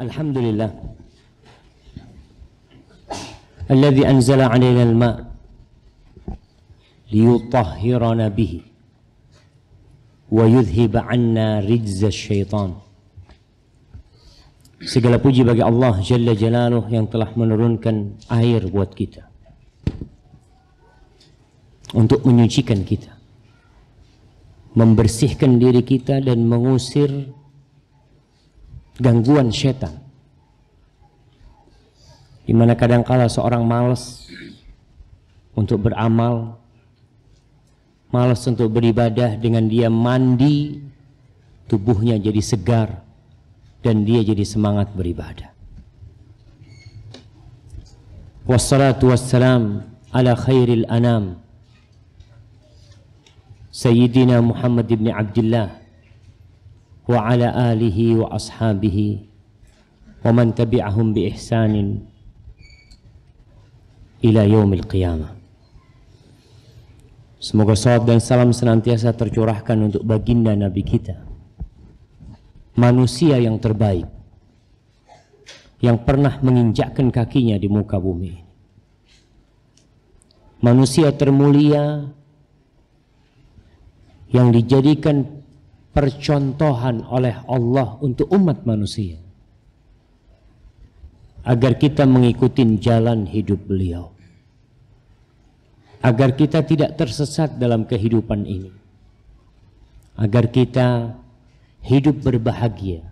Alhamdulillah alladzi anzala 'alaina al-ma' liyutahhirana bihi wa yudhhiba 'anna rijza syaitan. Segala puji bagi Allah Jalla Jalaluh yang telah menurunkan air buat kita untuk menyucikan kita, membersihkan diri kita dan mengusir gangguan syaitan. Di mana kadangkala seorang malas untuk beramal, malas untuk beribadah, dengan dia mandi tubuhnya jadi segar dan dia jadi semangat beribadah. Wassalatu wassalam ala khairil anam Sayyidina Muhammad ibn Abdullah wa ala alihi wa ashabihi wa man tabi'ahum bi ihsanin ila yaumil qiyamah. Semoga salawat dan salam senantiasa tercurahkan untuk baginda Nabi kita, manusia yang terbaik yang pernah menginjakkan kakinya di muka bumi, manusia termulia yang dijadikan percontohan oleh Allah untuk umat manusia agar kita mengikuti jalan hidup beliau, agar kita tidak tersesat dalam kehidupan ini, agar kita hidup berbahagia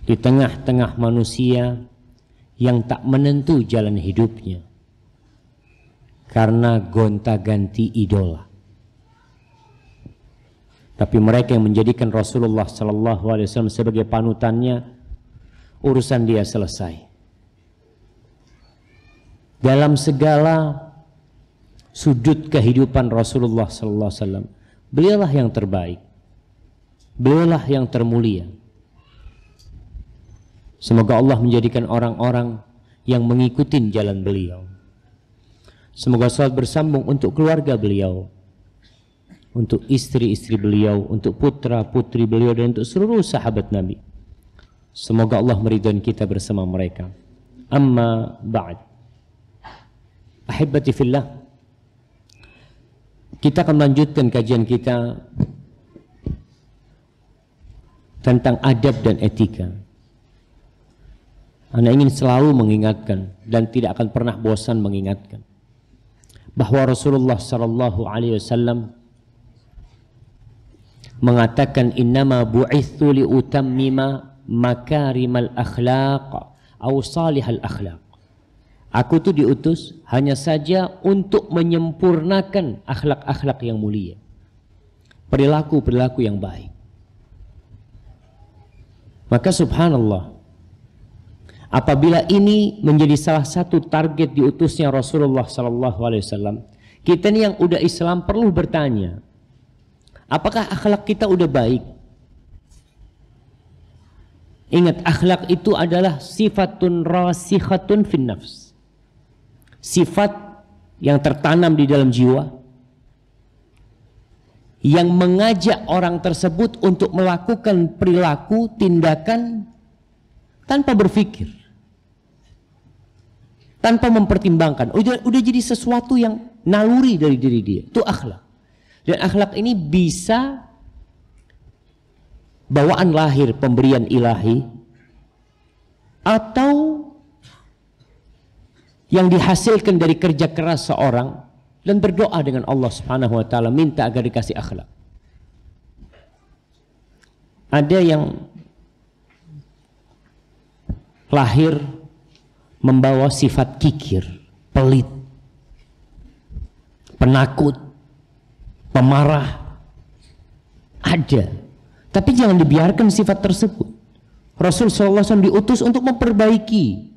di tengah-tengah manusia yang tak menentu jalan hidupnya karena gonta-ganti idola. Tapi mereka yang menjadikan Rasulullah SAW sebagai panutannya, urusan dia selesai. Dalam segala sudut kehidupan Rasulullah SAW, beliaulah yang terbaik, beliaulah yang termulia. Semoga Allah menjadikan orang-orang yang mengikuti jalan beliau. Semoga salat bersambung untuk keluarga beliau, untuk istri-istri beliau, untuk putra-putri beliau, dan untuk seluruh sahabat Nabi. Semoga Allah meridhai kita bersama mereka. Amma ba'd. Ahibati fillah, kita akan melanjutkan kajian kita tentang adab dan etika. Anda ingin selalu mengingatkan dan tidak akan pernah bosan mengingatkan bahwa Rasulullah SAW mengatakan, innama bu'ithu liutammima makarimal akhlaq atau salihal akhlaq. Aku itu diutus hanya saja untuk menyempurnakan akhlak-akhlak yang mulia, perilaku-perilaku yang baik. Maka subhanallah, apabila ini menjadi salah satu target diutusnya Rasulullah SAW, kita ini yang udah Islam perlu bertanya, apakah akhlak kita udah baik? Ingat, akhlak itu adalah sifatun rasikhatun fin nafs, sifat yang tertanam di dalam jiwa, yang mengajak orang tersebut untuk melakukan perilaku, tindakan tanpa berpikir, tanpa mempertimbangkan. Udah jadi sesuatu yang naluri dari diri dia. Itu akhlak. Dan akhlak ini bisa bawaan lahir, pemberian ilahi, atau yang dihasilkan dari kerja keras seorang dan berdoa dengan Allah Subhanahu wa taala, minta agar dikasih akhlak. Ada yang lahir membawa sifat kikir, pelit, penakut, pemarah. Ada. Tapi jangan dibiarkan sifat tersebut. Rasul SAW diutus untuk memperbaiki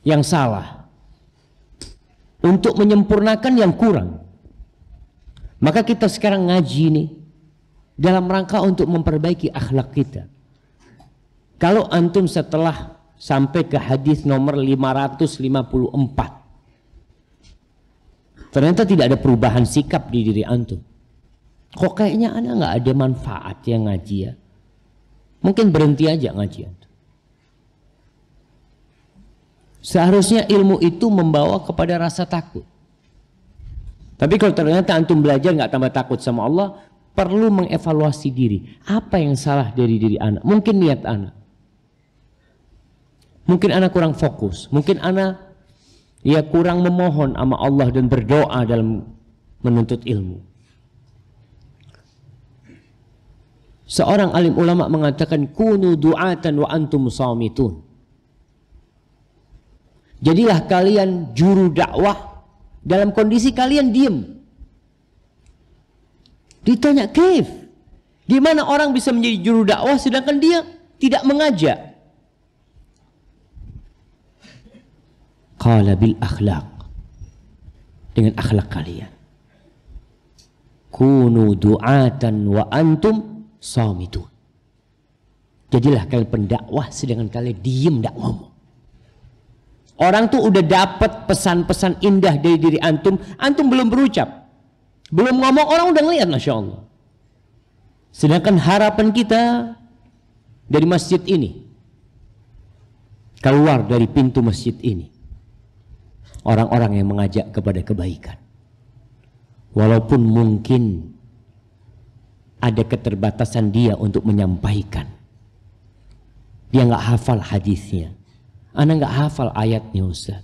yang salah, untuk menyempurnakan yang kurang. Maka kita sekarang ngaji nih dalam rangka untuk memperbaiki akhlak kita. Kalau antum setelah sampai ke hadis nomor 554 ternyata tidak ada perubahan sikap di diri antum, kok kayaknya ana nggak ada manfaat yang ngaji ya, Mungkin berhenti aja ngaji. Seharusnya ilmu itu membawa kepada rasa takut. Tapi kalau ternyata antum belajar nggak tambah takut sama Allah, perlu mengevaluasi diri. Apa yang salah dari diri anak? Mungkin niat anak. Mungkin anak kurang fokus. Mungkin anak kurang memohon sama Allah dan berdoa dalam menuntut ilmu. Seorang alim ulama mengatakan kunu du'atan wa antum shamitun. Jadilah kalian juru dakwah dalam kondisi kalian diam. Ditanya, "Kaif? Gimana orang bisa menjadi juru dakwah sedangkan dia tidak mengajak?" Qala bil akhlaq. Dengan akhlak kalian. Kunu du'atan wa antum shamitun. Jadilah kalian pendakwah sedangkan kalian diam, tidak ngomong. Orang tuh udah dapat pesan-pesan indah dari diri antum, antum belum berucap, belum ngomong, orang udah ngeliat, masya Allah. Sedangkan harapan kita dari masjid ini, keluar dari pintu masjid ini, orang-orang yang mengajak kepada kebaikan. Walaupun mungkin ada keterbatasan dia untuk menyampaikan, dia nggak hafal hadisnya. Anda nggak hafal ayatnya, Ustaz.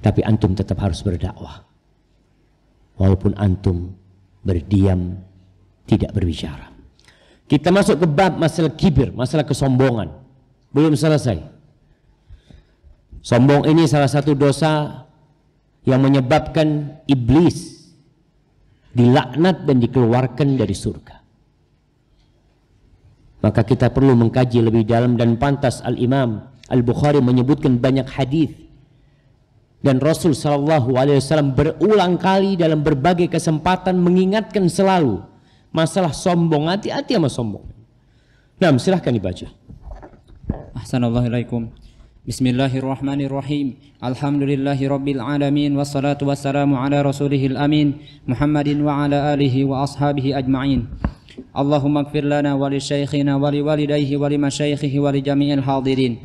Tapi antum tetap harus berdakwah. Walaupun antum berdiam, tidak berbicara. Kita masuk ke bab masalah kibir, masalah kesombongan. Belum selesai. Sombong ini salah satu dosa yang menyebabkan iblis dilaknat dan dikeluarkan dari surga. Maka kita perlu mengkaji lebih dalam, dan pantas Al-Imam Al-Bukhari menyebutkan banyak hadis, dan Rasul SAW berulang kali dalam berbagai kesempatan mengingatkan selalu masalah sombong. Hati-hati sama sombong. Nah, silahkan dibaca. Ahsanallahilaikum. Bismillahirrahmanirrahim. Alhamdulillahi rabbil alamin, wassalatu wassalamu ala rasulihil amin, Muhammadin wa ala alihi wa ashabihi ajma'in. Allahumma ighfir lana wa li syaikhina wa li walidayhi wa li masyaikhihi wa li jami'il hadirin.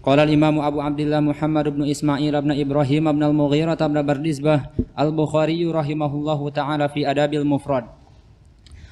Qala al-Imam Abu Abdullah Muhammad ibn Ismail ibn Ibrahim ibn al-Mughirah ibn Bardizbah al-Bukhari rahimahullahu ta'ala fi Adabil Mufrad.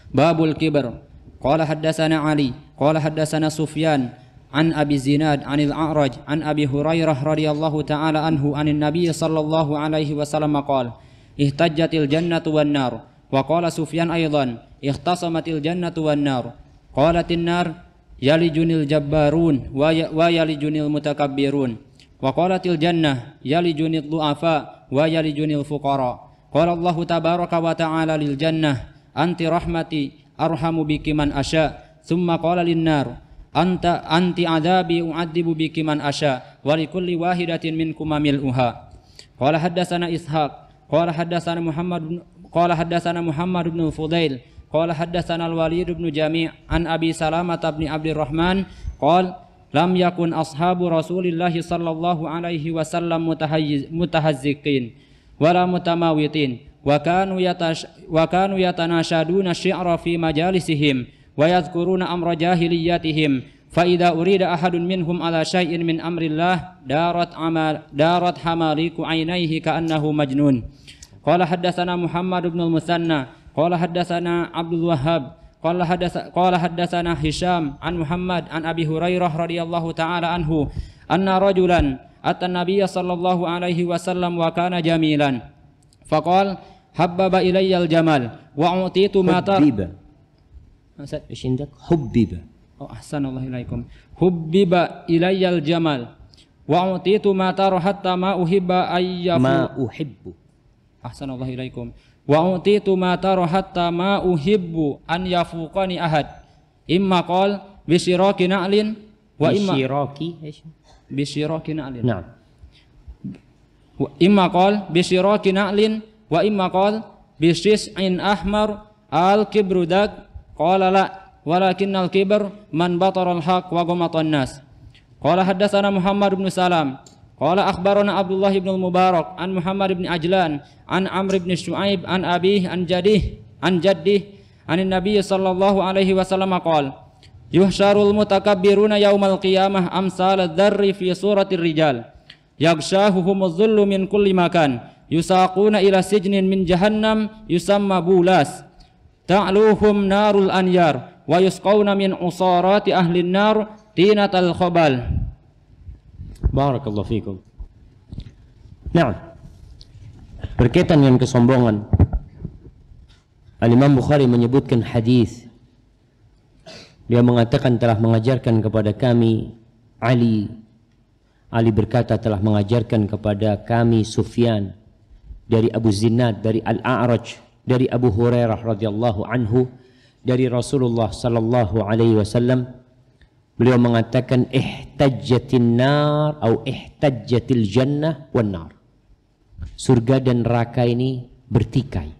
Babul Kibr. Qala haddatsana Ali, qala haddatsana Sufyan an Abi Zinad anil A'raj an Abi Hurairah radhiyallahu ta'ala anhu anin Nabiy sallallahu alaihi wasallam qala ihtajjatil jannatu wan nar. Wa qala Sufyan aidan ikhtasamatil jannatu wan nar. Qalatin nar yalijunil jabbarun wa yalijunil mutakabbirun. Wa qalatil jannah yalijunil du'afa wa yalijunil fuqara. Qala Allah tabaraka wa ta'ala lil jannah anti rahmati arhamu biki man asya. Thumma qala lin nar anti adabi u'adzibu biki man asya wa likulli wahidatin minkum mil'uha. Qala haddatsana Ishaq qala haddatsana Muhammad bin Fudail qala haddatsana al-Walid bin Jami' an Abi Salamah bin Abdurrahman qala lam yakun ashabu Rasulillah sallallahu alaihi wasallam mutahazziqin wala mutamawitin wa kanu yatanashaduna syi'ra fi majalisihim wa yadhkuruna amra jahiliyatihim fa idza urida ahadun minhum ala syai'in min amrillah darat hamaliku ainaihi ka'annahu majnun. Qala haddatsana Muhammad bin al-Musanna qala haddatsana Abdul Wahhab qala haddatsana Hisham an Muhammad an Abi Hurairah radhiyallahu ta'ala anhu anna rajulan ata an-nabiy sallallahu alaihi wasallam wa kana jamilan faqala habbaba ilayya al-jamal wa utitu ma hubbiba. ايش عندك؟ حبب. ahsanallahu ilaikum. Hubbiba ilayya al-jamal wa utitu ma tar hatta ma uhibba ayyafu ma uhibbu. ahsanallahu ilaikum. Wa utitu ma tara hatta ma uhibbu an yafuqani ahad imma qal bisyiraki na'lin wa imma bisyiraki na'lin. Na'am. Imma qal bisyiraki na'lin wa imma qal bisyis'in ahmar al-kibru dak qala la walakinnal kibr man batara al-haq wa ghamata an-nas. Qala haddatsana Muhammad bin Salam qala akhbarana Abdullah ibn al-Mubarak an Muhammad ibn Ajlan an Amr ibn Shu'aib an abih an jaddih an Nabiy sallallahu alaihi wasallam qala Yuhsyarul mutakabbiruna yaumal qiyamah amsal dzarri fi suratir rijal. Yaghshahuhumuz zullu min kulli makan. Yusaquna ila sijnin min jahannam yusamma bulas. Ta'luhum narul anyar wa yusqawna min usarati ahli an-nar tinatal khabal. Barakallahu fikum. Nah, berkaitan dengan kesombongan, Al-Imam Bukhari menyebutkan hadis. Dia mengatakan telah mengajarkan kepada kami Ali berkata telah mengajarkan kepada kami Sufyan dari Abu Zinad, dari Al-A'raj, dari Abu Hurairah radhiyallahu anhu, dari Rasulullah sallallahu alaihi wasallam. Beliau mengatakan ihtajjatin nar atau ihtajjatil jannah wan nar. Surga dan neraka ini bertikai,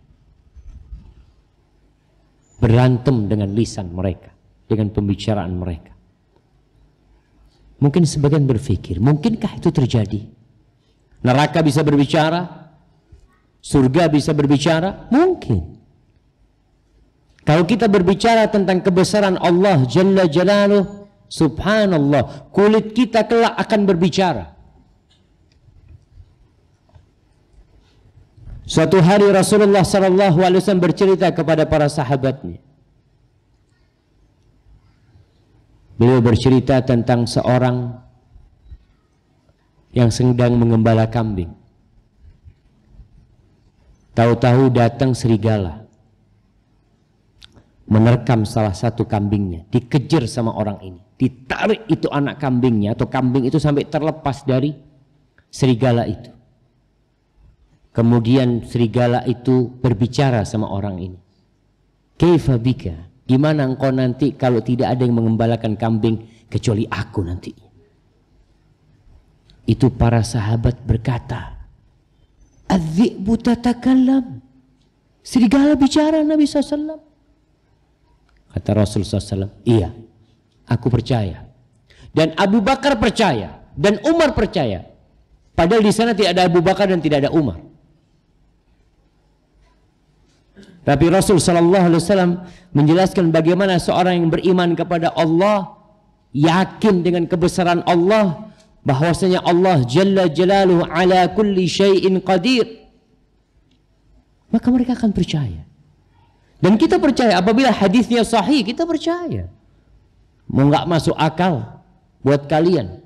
berantem dengan lisan mereka, dengan pembicaraan mereka. Mungkin sebagian berpikir, mungkinkah itu terjadi? Neraka bisa berbicara, surga bisa berbicara? Mungkin. Kalau kita berbicara tentang kebesaran Allah Jalla Jalaluh, subhanallah, kulit kita kelak akan berbicara. Suatu hari Rasulullah SAW bercerita kepada para sahabatnya. Beliau bercerita tentang seorang yang sedang mengembala kambing. Tahu-tahu datang serigala, menerkam salah satu kambingnya, dikejar sama orang ini, ditarik itu anak kambingnya atau kambing itu sampai terlepas dari serigala itu. Kemudian serigala itu berbicara sama orang ini. Kaifa bika? Gimana engkau nanti kalau tidak ada yang mengembalakan kambing kecuali aku nanti? Itu para sahabat berkata, adz-dzi'bu tatakallam. Serigala bicara, Nabi SAW. Kata Rasulullah SAW, iya, aku percaya. Dan Abu Bakar percaya. Dan Umar percaya. Padahal di sana tidak ada Abu Bakar dan tidak ada Umar. Tapi Rasul sallallahu alaihi wasallam menjelaskan bagaimana seorang yang beriman kepada Allah, yakin dengan kebesaran Allah, bahwasanya Allah Jalla Jalaluhu ala kulli syai'in qadir, maka mereka akan percaya. Dan kita percaya apabila hadisnya sahih, kita percaya. Mau nggak masuk akal buat kalian,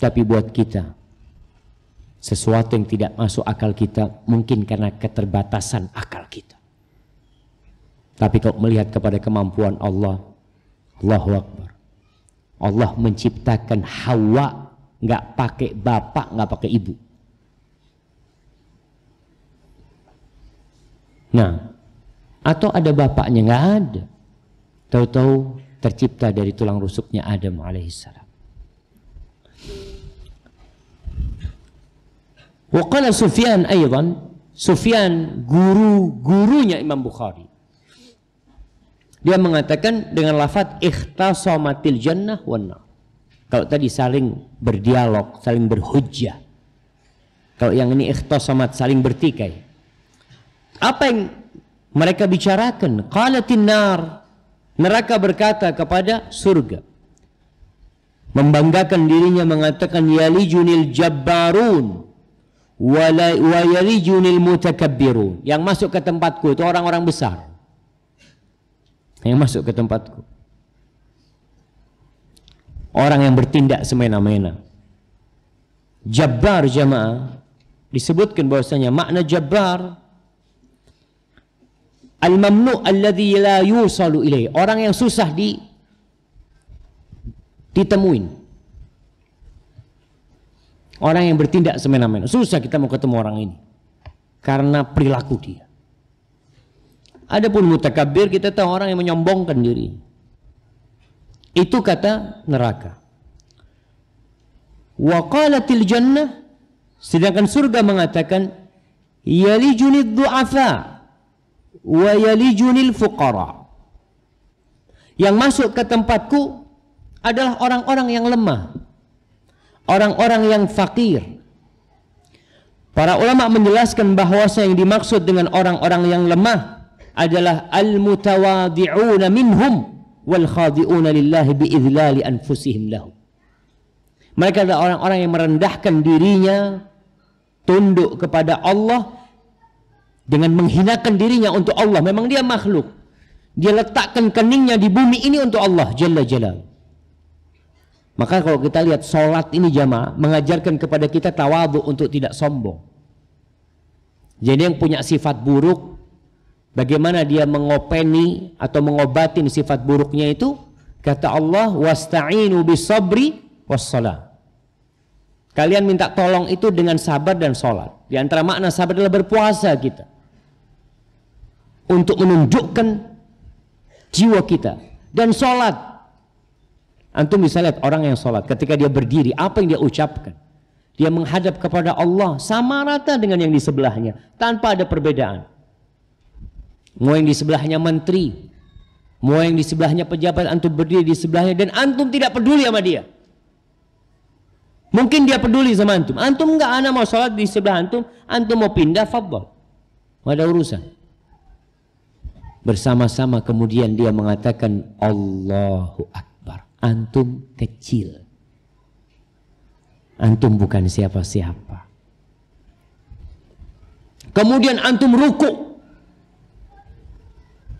tapi buat kita sesuatu yang tidak masuk akal kita mungkin karena keterbatasan akal kita. Tapi kalau melihat kepada kemampuan Allah, Allahu Akbar. Allah menciptakan Hawa nggak pakai bapak, nggak pakai ibu. Nah, atau ada bapaknya, nggak ada. Tahu-tahu tercipta dari tulang rusuknya Adam alaihissalam. Wa qala Sufyan aidan, Sufyan gurunya Imam Bukhari. Dia mengatakan dengan lafaz ikhtasamatil jannah wan nar. Kalau tadi saling berdialog, saling berhujjah. Kalau yang ini ikhtasamat, saling bertikai. Apa yang mereka bicarakan? Qalatin nar, neraka berkata kepada surga, membanggakan dirinya, mengatakan yalijunil jabbarun wa yalijunil mutakabbirun. Yang masuk ke tempatku itu orang-orang besar. Yang masuk ke tempatku orang yang bertindak semena-mena. Jabbar jamaah disebutkan bahwasanya makna jabbar al-mamnu alladhi la yusalu ilaih, orang yang susah ditemuin, orang yang bertindak semena-mena. Susah kita mau ketemu orang ini karena perilaku dia. Adapun mutakabbir, kita tahu orang yang menyombongkan diri. Itu kata neraka. Wa qalatil jannah, sedangkan surga mengatakan yalijunid du'afa wa yalijunil fuqara. Yang masuk ke tempatku adalah orang-orang yang lemah, orang-orang yang fakir. Para ulama menjelaskan bahwa yang dimaksud dengan orang-orang yang lemah adalah al-mutawadi'una minhum, wal khadi'una lillahi biidlali anfusihim lahu. Mereka adalah orang-orang yang merendahkan dirinya, tunduk kepada Allah dengan menghinakan dirinya untuk Allah. Memang dia makhluk. Dia letakkan keningnya di bumi ini untuk Allah Jalla Jalaluhu. Maka kalau kita lihat sholat ini jamaah mengajarkan kepada kita tawadhu untuk tidak sombong. Jadi yang punya sifat buruk, bagaimana dia mengopeni atau mengobatin sifat buruknya itu? Kata Allah, wasta'inu bisabri wassalah. Kalian minta tolong itu dengan sabar dan sholat. Di antara makna sabar adalah berpuasa kita, untuk menunjukkan jiwa kita, dan sholat. Antum bisa lihat orang yang sholat, ketika dia berdiri, apa yang dia ucapkan? Dia menghadap kepada Allah sama rata dengan yang di sebelahnya, tanpa ada perbedaan. Mau yang di sebelahnya menteri, mau yang di sebelahnya pejabat, antum berdiri di sebelahnya dan antum tidak peduli sama dia. Mungkin dia peduli sama antum. Antum enggak, ana mau sholat di sebelah antum, antum mau pindah, fadhal. Enggak ada urusan. Bersama-sama kemudian dia mengatakan Allahu Akbar. Antum kecil. Antum bukan siapa-siapa. Kemudian antum ruku.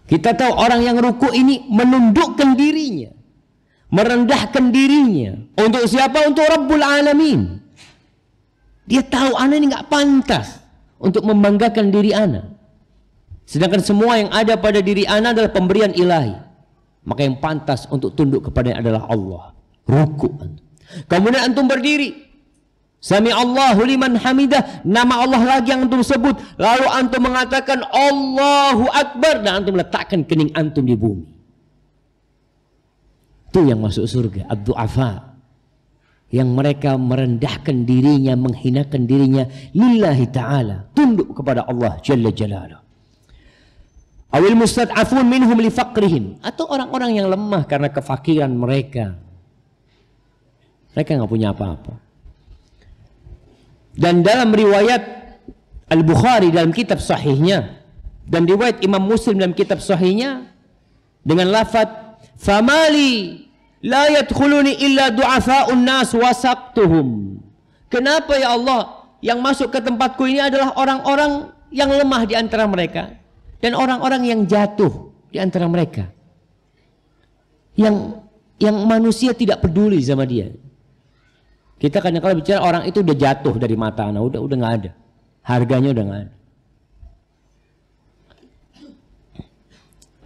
Kita tahu orang yang ruku ini menundukkan dirinya, merendahkan dirinya. Untuk siapa? Untuk Rabbul Alamin. Dia tahu ana ini nggak pantas untuk membanggakan diri ana. Sedangkan semua yang ada pada diri ana adalah pemberian ilahi. Maka yang pantas untuk tunduk kepadanya adalah Allah. Ruku. Kemudian antum berdiri. Sami Allahu liman hamidah. Nama Allah lagi yang antum sebut. Lalu antum mengatakan Allahu Akbar. Dan antum letakkan kening antum di bumi. Itu yang masuk surga. Ad-du'afa. Yang mereka merendahkan dirinya, menghinakan dirinya lillahi ta'ala. Tunduk kepada Allah Jalla Jalaluhu. Awil mustad'afun minhum li faqrihim. Atau orang-orang yang lemah karena kefakiran mereka. Mereka nggak punya apa-apa. Dan dalam riwayat Al-Bukhari dalam kitab sahihnya, dan riwayat Imam Muslim dalam kitab sahihnya dengan lafaz famali la yadkhuluni illa du'afa'un nas wasaqtuhum. Kenapa ya Allah yang masuk ke tempatku ini adalah orang-orang yang lemah di antara mereka dan orang-orang yang jatuh di antara mereka, yang manusia tidak peduli sama dia. Kita kadang-kadang bicara orang itu udah jatuh dari mata anak, udah nggak ada, harganya udah nggak ada.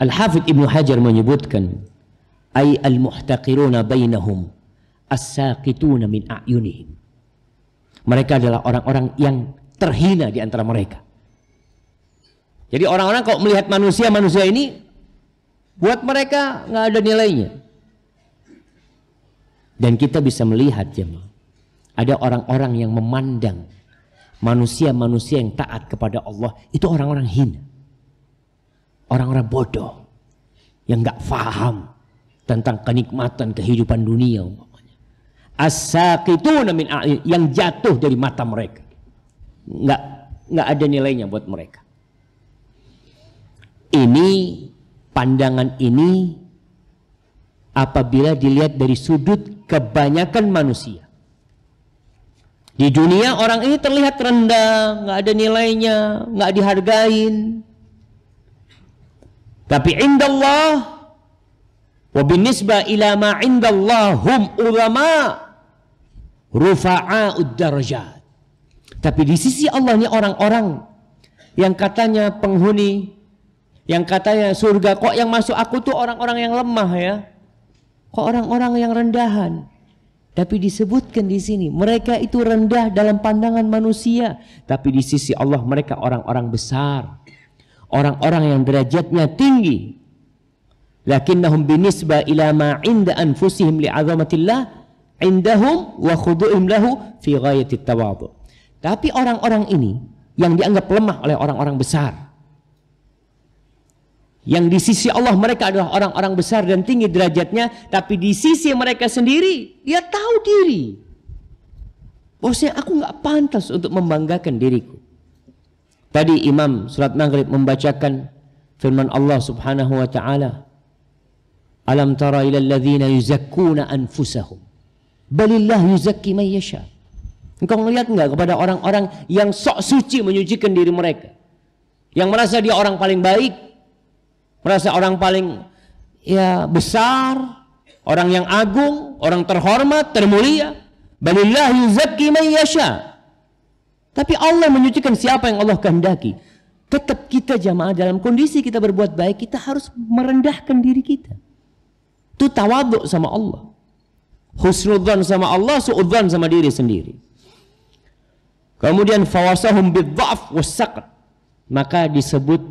Al-Hafidh Ibnu Hajar menyebutkan, ay al-muhtaqiruna bainahum as-saqituna min a'yunihim. Mereka adalah orang-orang yang terhina di antara mereka. Jadi orang-orang kalau melihat manusia ini buat mereka nggak ada nilainya. Dan kita bisa melihat jemaah, ada orang-orang yang memandang manusia-manusia yang taat kepada Allah itu orang-orang hina, orang-orang bodoh yang nggak faham tentang kenikmatan kehidupan dunia. As-saqituna min a'yun, yang jatuh dari mata mereka, nggak ada nilainya buat mereka. Ini pandangan ini apabila dilihat dari sudut kebanyakan manusia. Di dunia orang ini terlihat rendah, nggak ada nilainya, nggak dihargain. Tapi indallah wa binisbah ila ma indallah hum ulama rufa'a'ud darajat. Tapi di sisi Allah ini orang-orang yang katanya penghuni, yang katanya surga, kok yang masuk aku tuh orang-orang yang lemah ya, kok orang-orang yang rendahan. Tapi disebutkan di sini mereka itu rendah dalam pandangan manusia, tapi di sisi Allah mereka orang-orang besar, orang-orang yang derajatnya tinggi. Lakinnahum binisbah ila ma 'inda anfusihim li'azamatillah indahum wa khudu'ihim lahu fi ghayatit tawadhu. Tapi orang-orang ini yang dianggap lemah oleh orang-orang besar, yang di sisi Allah mereka adalah orang-orang besar dan tinggi derajatnya, tapi di sisi mereka sendiri dia tahu diri bahwasanya aku nggak pantas untuk membanggakan diriku. Tadi Imam surat Maghrib membacakan firman Allah Subhanahu wa taala, Alam tara ila alladhina yuzakkuna anfusahum balillah yuzakki man yasha. Engkau melihat enggak kepada orang-orang yang sok suci menyucikan diri mereka, yang merasa dia orang paling baik, merasa orang paling besar, orang yang agung, orang terhormat, termulia. Balillah yuzakki man yasha. Tapi Allah menyucikan siapa yang Allah kehendaki. Tetap kita jamaah dalam kondisi kita berbuat baik, kita harus merendahkan diri kita. Itu tawaduk sama Allah. Husnudzan sama Allah, suudzan sama diri sendiri. Kemudian fawasahum bidza'f wassaqr. Maka disebut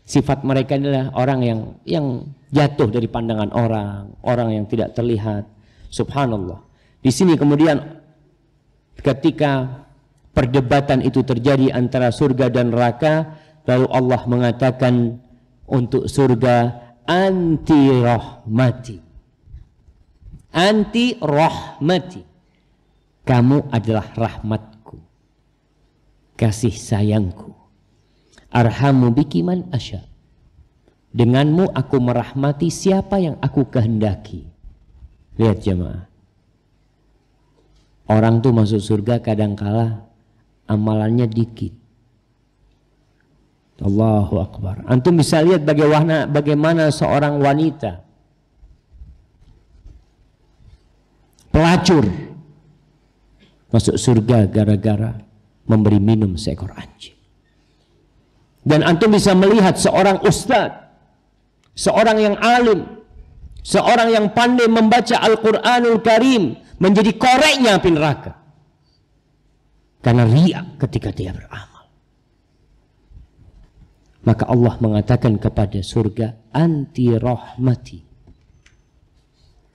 sifat mereka adalah orang yang jatuh dari pandangan orang, orang yang tidak terlihat. Subhanallah. Di sini kemudian ketika perdebatan itu terjadi antara surga dan neraka, lalu Allah mengatakan untuk surga, anti rahmati, anti rahmati, kamu adalah rahmatku, kasih sayangku. Arhamu biki man asya, denganmu aku merahmati siapa yang aku kehendaki. Lihat jemaah, orang tuh masuk surga kadangkala amalannya dikit. Allahu Akbar. Antum bisa lihat bagaimana seorang wanita pelacur masuk surga gara-gara memberi minum seekor anjing. Dan antum bisa melihat seorang ustadz, seorang yang alim, seorang yang pandai membaca Al-Quranul Karim menjadi koreknya api neraka karena riya ketika dia beramal. Maka Allah mengatakan kepada surga, anti rahmati.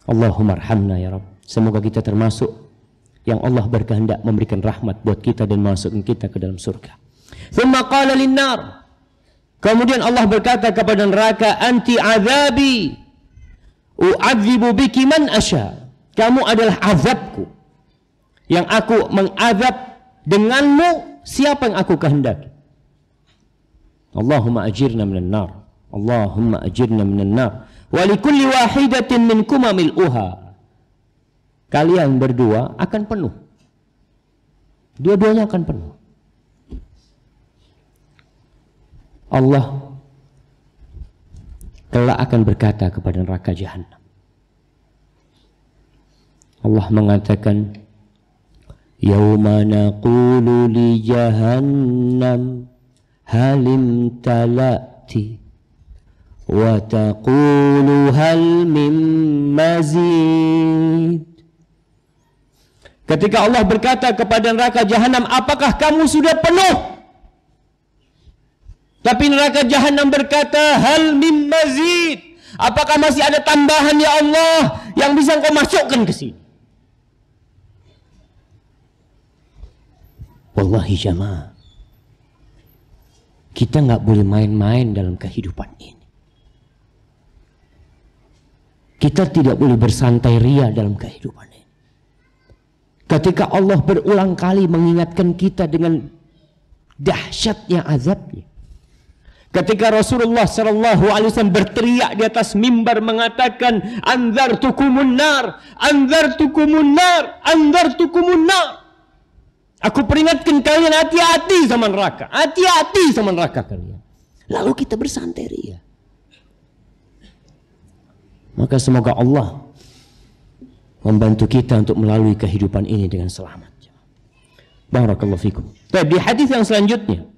Allahumma arhamna ya Rabb. Semoga kita termasuk yang Allah berkehendak memberikan rahmat buat kita dan masukkan kita ke dalam surga. Thumma qala linnar. Kemudian Allah berkata kepada neraka, anti azabi u'adzibu biki man asya. Kamu adalah azabku yang aku mengazab denganmu siapa yang aku kehendaki. Allahumma ajirna minan nar. Allahumma ajirna minan nar. Wa likulli wahidatin minkuma mil'uha. Kalian berdua akan penuh. Dua-duanya akan penuh. Allah kelak akan berkata kepada neraka Jahannam. Allah mengatakan, yauma naqulu li jahannam halim talati wa taqulu hal mim mazid. Ketika Allah berkata kepada neraka Jahannam, apakah kamu sudah penuh? Tapi neraka Jahannam berkata, hal mim mazid. Apakah masih ada tambahan ya Allah yang bisa engkau masukkan ke sini? Wallahi jamaah, kita nggak boleh main-main dalam kehidupan ini. Kita tidak boleh bersantai ria dalam kehidupan ini. Ketika Allah berulang kali mengingatkan kita dengan dahsyatnya azabnya. Ketika Rasulullah SAW berteriak di atas mimbar mengatakan, anzartukumun nar, anzartukumun nar, anzartukumun nar. Aku peringatkan kalian, hati-hati sama neraka, hati-hati sama neraka kalian. Lalu kita bersantai ria. Maka semoga Allah membantu kita untuk melalui kehidupan ini dengan selamat. Barakallahu fikum. Baik, di hadis yang selanjutnya,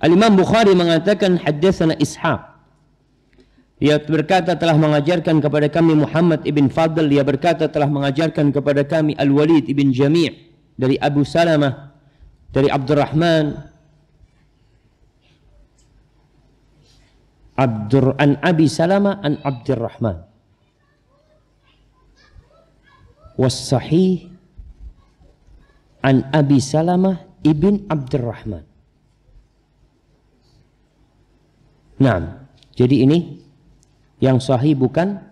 Al-Imam Bukhari mengatakan, haddatsana Ishaq. Dia berkata telah mengajarkan kepada kami Muhammad ibn Fadl. Dia berkata telah mengajarkan kepada kami Al-Walid ibn Jami' dari Abu Salamah, dari Abdurrahman an Abi Salamah an Abdurrahman. Was sahih an Abi Salamah ibn Abdurrahman. Nah, jadi ini yang sahih bukan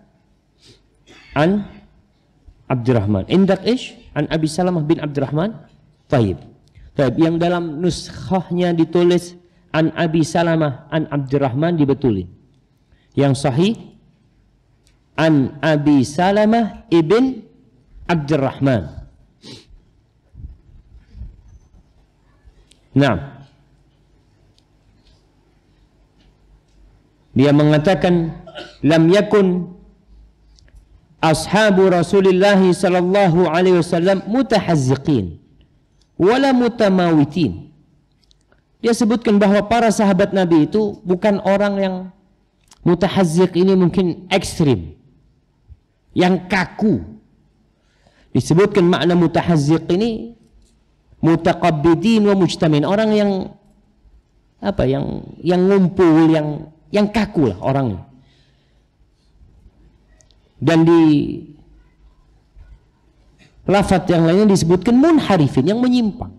an Abdurrahman. Indak ish an Abi Salamah bin Abdurrahman. Taib. Yang dalam nuskhahnya ditulis an Abi Salamah an Abdurrahman dibetulin. Yang sahih an Abi Salamah ibn Abdurrahman. Nah, dia mengatakan lam yakun ashabu Rasulillah sallallahu alaihi wasallam mutahazziqin wala mutamawitin. Dia sebutkan bahwa para sahabat Nabi itu bukan orang yang mutahazziq, ini mungkin ekstrim, yang kaku. Disebutkan makna mutahazziq ini mutaqabbidin wa mujtamin, orang yang apa, yang ngumpul, yang kaku lah orangnya. Dan di lafaz yang lainnya disebutkan munharifin, yang menyimpang.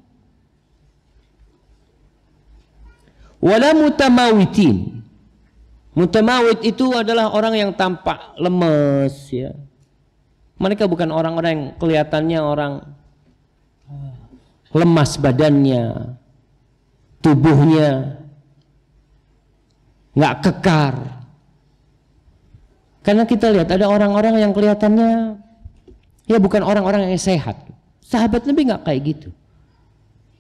Wala mutamawitin. Mutamawit itu adalah orang yang tampak lemes, ya. Mereka bukan orang-orang yang kelihatannya orang lemas badannya, tubuhnya nggak kekar. Karena kita lihat ada orang-orang yang kelihatannya ya bukan orang-orang yang sehat. Sahabat Nabi nggak kayak gitu.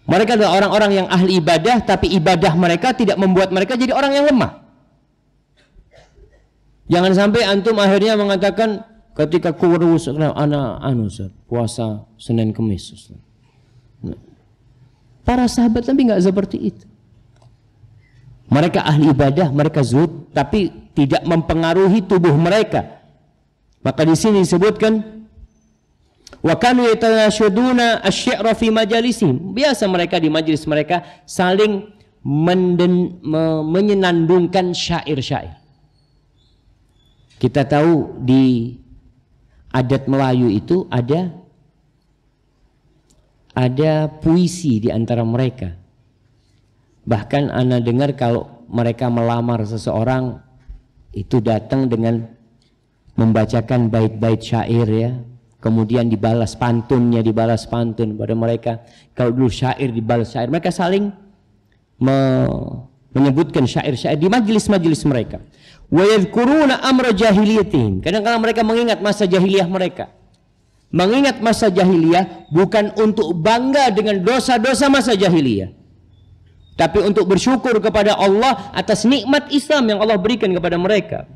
Mereka adalah orang-orang yang ahli ibadah, tapi ibadah mereka tidak membuat mereka jadi orang yang lemah. Jangan sampai antum akhirnya mengatakan ketika kurus, anak puasa Senin Kemis. Para sahabat Nabi nggak seperti itu. Mereka ahli ibadah, mereka zuhud, tapi tidak mempengaruhi tubuh mereka. Maka di sini disebutkan wa kanu yatanashaduna asy-syi'ra fi majalisihim. Biasa mereka di majelis mereka saling menyenandungkan syair-syair. Kita tahu di adat Melayu itu ada puisi di antara mereka. Bahkan ana dengar kalau mereka melamar seseorang itu datang dengan membacakan bait-bait syair, ya. Kemudian dibalas pantun pada mereka. Kalau dulu syair dibalas syair, mereka saling menyebutkan syair-syair di majelis-majelis mereka. Wa yadhkuruna amra jahiliyatihim. Kadang-kadang mereka mengingat masa jahiliyah mereka. Mengingat masa jahiliyah bukan untuk bangga dengan dosa-dosa masa jahiliyah, tapi untuk bersyukur kepada Allah atas nikmat Islam yang Allah berikan kepada mereka.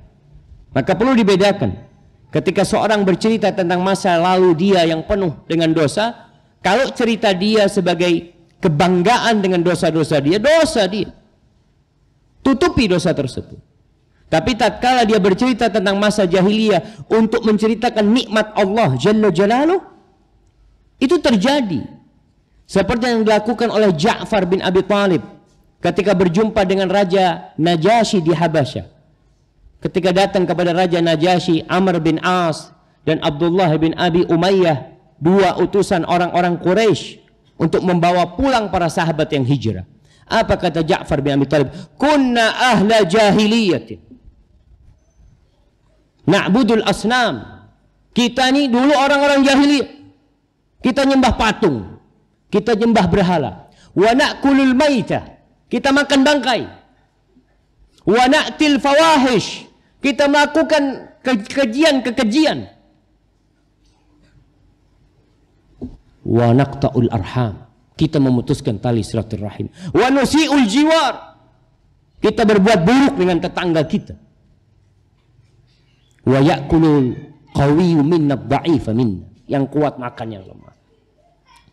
Maka perlu dibedakan. Ketika seorang bercerita tentang masa lalu dia yang penuh dengan dosa, kalau cerita dia sebagai kebanggaan dengan dosa-dosa dia, dosa dia. Tutupi dosa tersebut. Tapi tatkala dia bercerita tentang masa jahiliyah untuk menceritakan nikmat Allah Jalla Jalaluh, itu terjadi. Seperti yang dilakukan oleh Ja'far bin Abi Thalib ketika berjumpa dengan Raja Najasyi di Habasyah. Ketika datang kepada Raja Najasyi, Amr bin As dan Abdullah bin Abi Umayyah, dua utusan orang-orang Quraisy, untuk membawa pulang para sahabat yang hijrah. Apa kata Ja'far bin Abi Thalib? Kunna ahla jahiliyatin na'budul asnam. Kita ini dulu orang-orang jahiliyah. Kita nyembah patung, kita nyembah berhala. Wa na'kulul maitah, kita makan bangkai. Wa na'til fawahish, kita melakukan kekejian. Wa naqta'ul arham, kita memutuskan tali silaturahim. Wa nusi'ul jiwar, kita berbuat buruk dengan tetangga kita. Wa ya'kulul qawiyyu minna ad-dha'ifa minna, yang kuat makan yang lemah.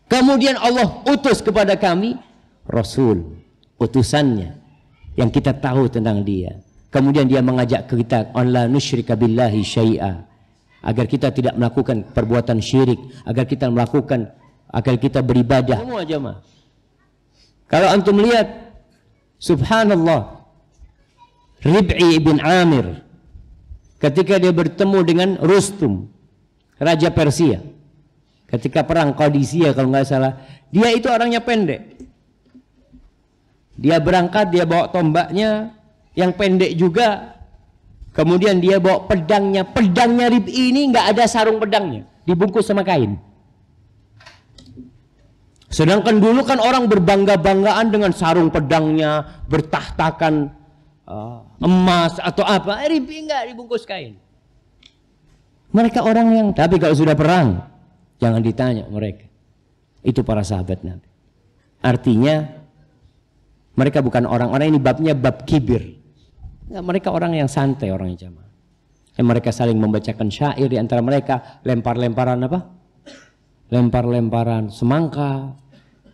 Kemudian Allah utus kepada kami Rasul, utusannya yang kita tahu tentang dia. Kemudian dia mengajak kita an la nusyrika billahi syai'a, agar kita tidak melakukan perbuatan syirik, agar kita beribadah. Semua jemaah. Kalau antum lihat, subhanallah, Rib'i bin Amir ketika dia bertemu dengan Rustum, Raja Persia, ketika perang Qadisiyah kalau nggak salah, dia itu orangnya pendek. Dia berangkat, dia bawa tombaknya yang pendek juga. Kemudian dia bawa pedangnya. Pedangnya Rib'i ini nggak ada sarung pedangnya, dibungkus sama kain. Sedangkan dulu kan orang berbangga-banggaan dengan sarung pedangnya, bertahtakan emas atau apa, enggak dibungkus kain. Mereka orang yang, tapi kalau sudah perang, jangan ditanya mereka. Itu para sahabat Nabi. Artinya, mereka bukan orang-orang, ini babnya bab kibir. Nah, mereka orang yang santai, orang yang jamaah. Mereka saling membacakan syair di antara mereka, lempar-lemparan apa? Lempar-lemparan semangka.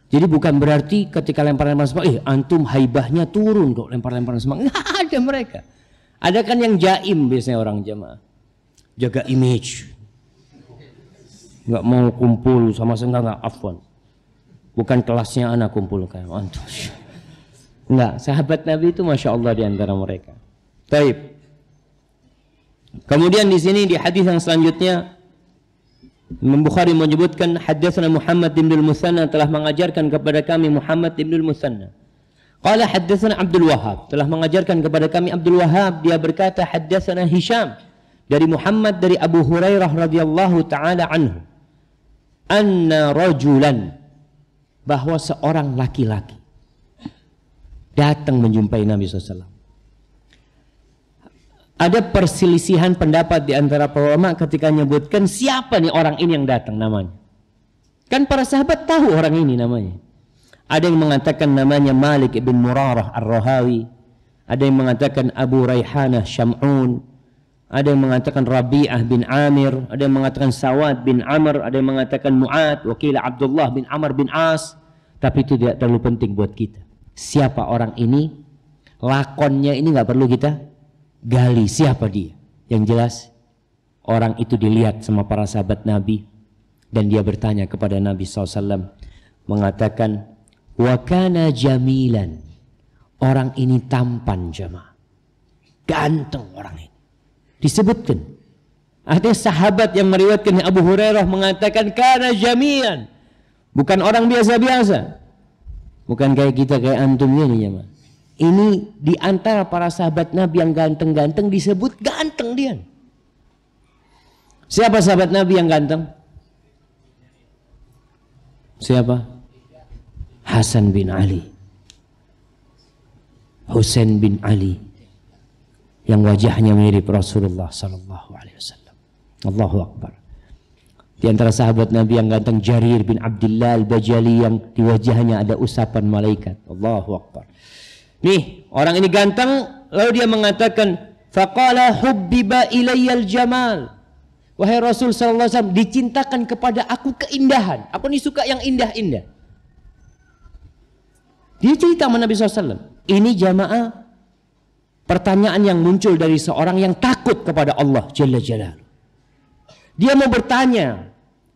Jadi bukan berarti ketika lempar-lemparan semangka, antum haibahnya turun kok lempar-lemparan semangka. Nggak ada mereka. Ada kan yang jaim biasanya orang jamaah. Jaga image, nggak mau kumpul sama nggak afwan, bukan kelasnya anak kumpul kayak antum. Nggak, sahabat Nabi itu masya Allah di antara mereka. Taib. Kemudian di sini di hadis yang selanjutnya, Imam Bukhari menyebutkan haddatsana Muhammad bin al-Musanna telah mengajarkan kepada kami Muhammad bin al-Musanna. Qala haddatsana Abdul Wahhab telah mengajarkan kepada kami Abdul Wahhab, dia berkata haddatsana Hisham dari Muhammad dari Abu Hurairah radhiyallahu taala anhu, anna rajulan, bahwa seorang laki-laki datang menjumpai Nabi SAW. Ada perselisihan pendapat di antara para ulama ketika menyebutkan siapa nih orang ini yang datang namanya. Kan para sahabat tahu orang ini namanya. Ada yang mengatakan namanya Malik ibn Murarah Ar-Rahawi, ada yang mengatakan Abu Raihanah Syam'un, ada yang mengatakan Rabi'ah bin Amir, ada yang mengatakan Sawad bin Amr, ada yang mengatakan Mu'ad, wakil Abdullah bin Amr bin As. Tapi itu tidak terlalu penting buat kita. Siapa orang ini? Lakonnya ini nggak perlu kita gali siapa dia. Yang jelas orang itu dilihat sama para sahabat Nabi dan dia bertanya kepada Nabi SAW, mengatakan wa kana jamilan, orang ini tampan jamaah, ganteng orang ini. Disebutkan. Artinya sahabat yang meriwayatkan Abu Hurairah mengatakan kana jamilan. Bukan orang biasa-biasa. Bukan kayak kita kayak antum ini ya, Mas. Ini di antara para sahabat Nabi yang ganteng-ganteng disebut ganteng dia. Siapa sahabat Nabi yang ganteng? Siapa? Hasan bin Ali. Husain bin Ali. Yang wajahnya mirip Rasulullah sallallahu alaihi wasallam. Allahu akbar. Di antara sahabat Nabi yang ganteng Jarir bin Abdullah Al-Bajali yang di wajahnya ada usapan malaikat. Allahu akbar. Nih, orang ini ganteng lalu dia mengatakan faqala hubbiba ilayyal jamal. Wahai Rasul sallallahu alaihi wasallam, dicintakan kepada aku keindahan. Aku ni suka yang indah-indah. Dia cerita sama Nabi SAW. Ini jamaah pertanyaan yang muncul dari seorang yang takut kepada Allah Jalla Jalaluhu. Dia mau bertanya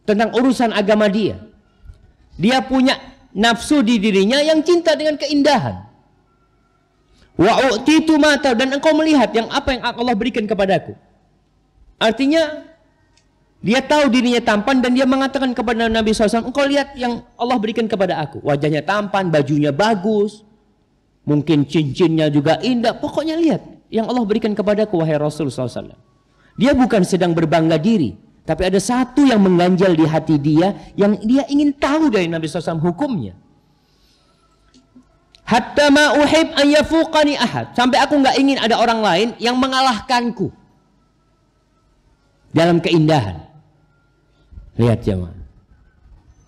tentang urusan agama dia. Dia punya nafsu di dirinya yang cinta dengan keindahan. Wa u'titu mata, dan engkau melihat yang apa yang Allah berikan kepadaku. Artinya dia tahu dirinya tampan dan dia mengatakan kepada Nabi SAW, engkau lihat yang Allah berikan kepada aku. Wajahnya tampan, bajunya bagus. Mungkin cincinnya juga indah. Pokoknya lihat yang Allah berikan kepadaku wahai Rasul SAW. Dia bukan sedang berbangga diri. Tapi ada satu yang mengganjal di hati dia. Yang dia ingin tahu dari Nabi SAW hukumnya. Hatta ma uhib an yafuqani ahad. Sampai aku nggak ingin ada orang lain yang mengalahkanku. Dalam keindahan. Lihat jemaah.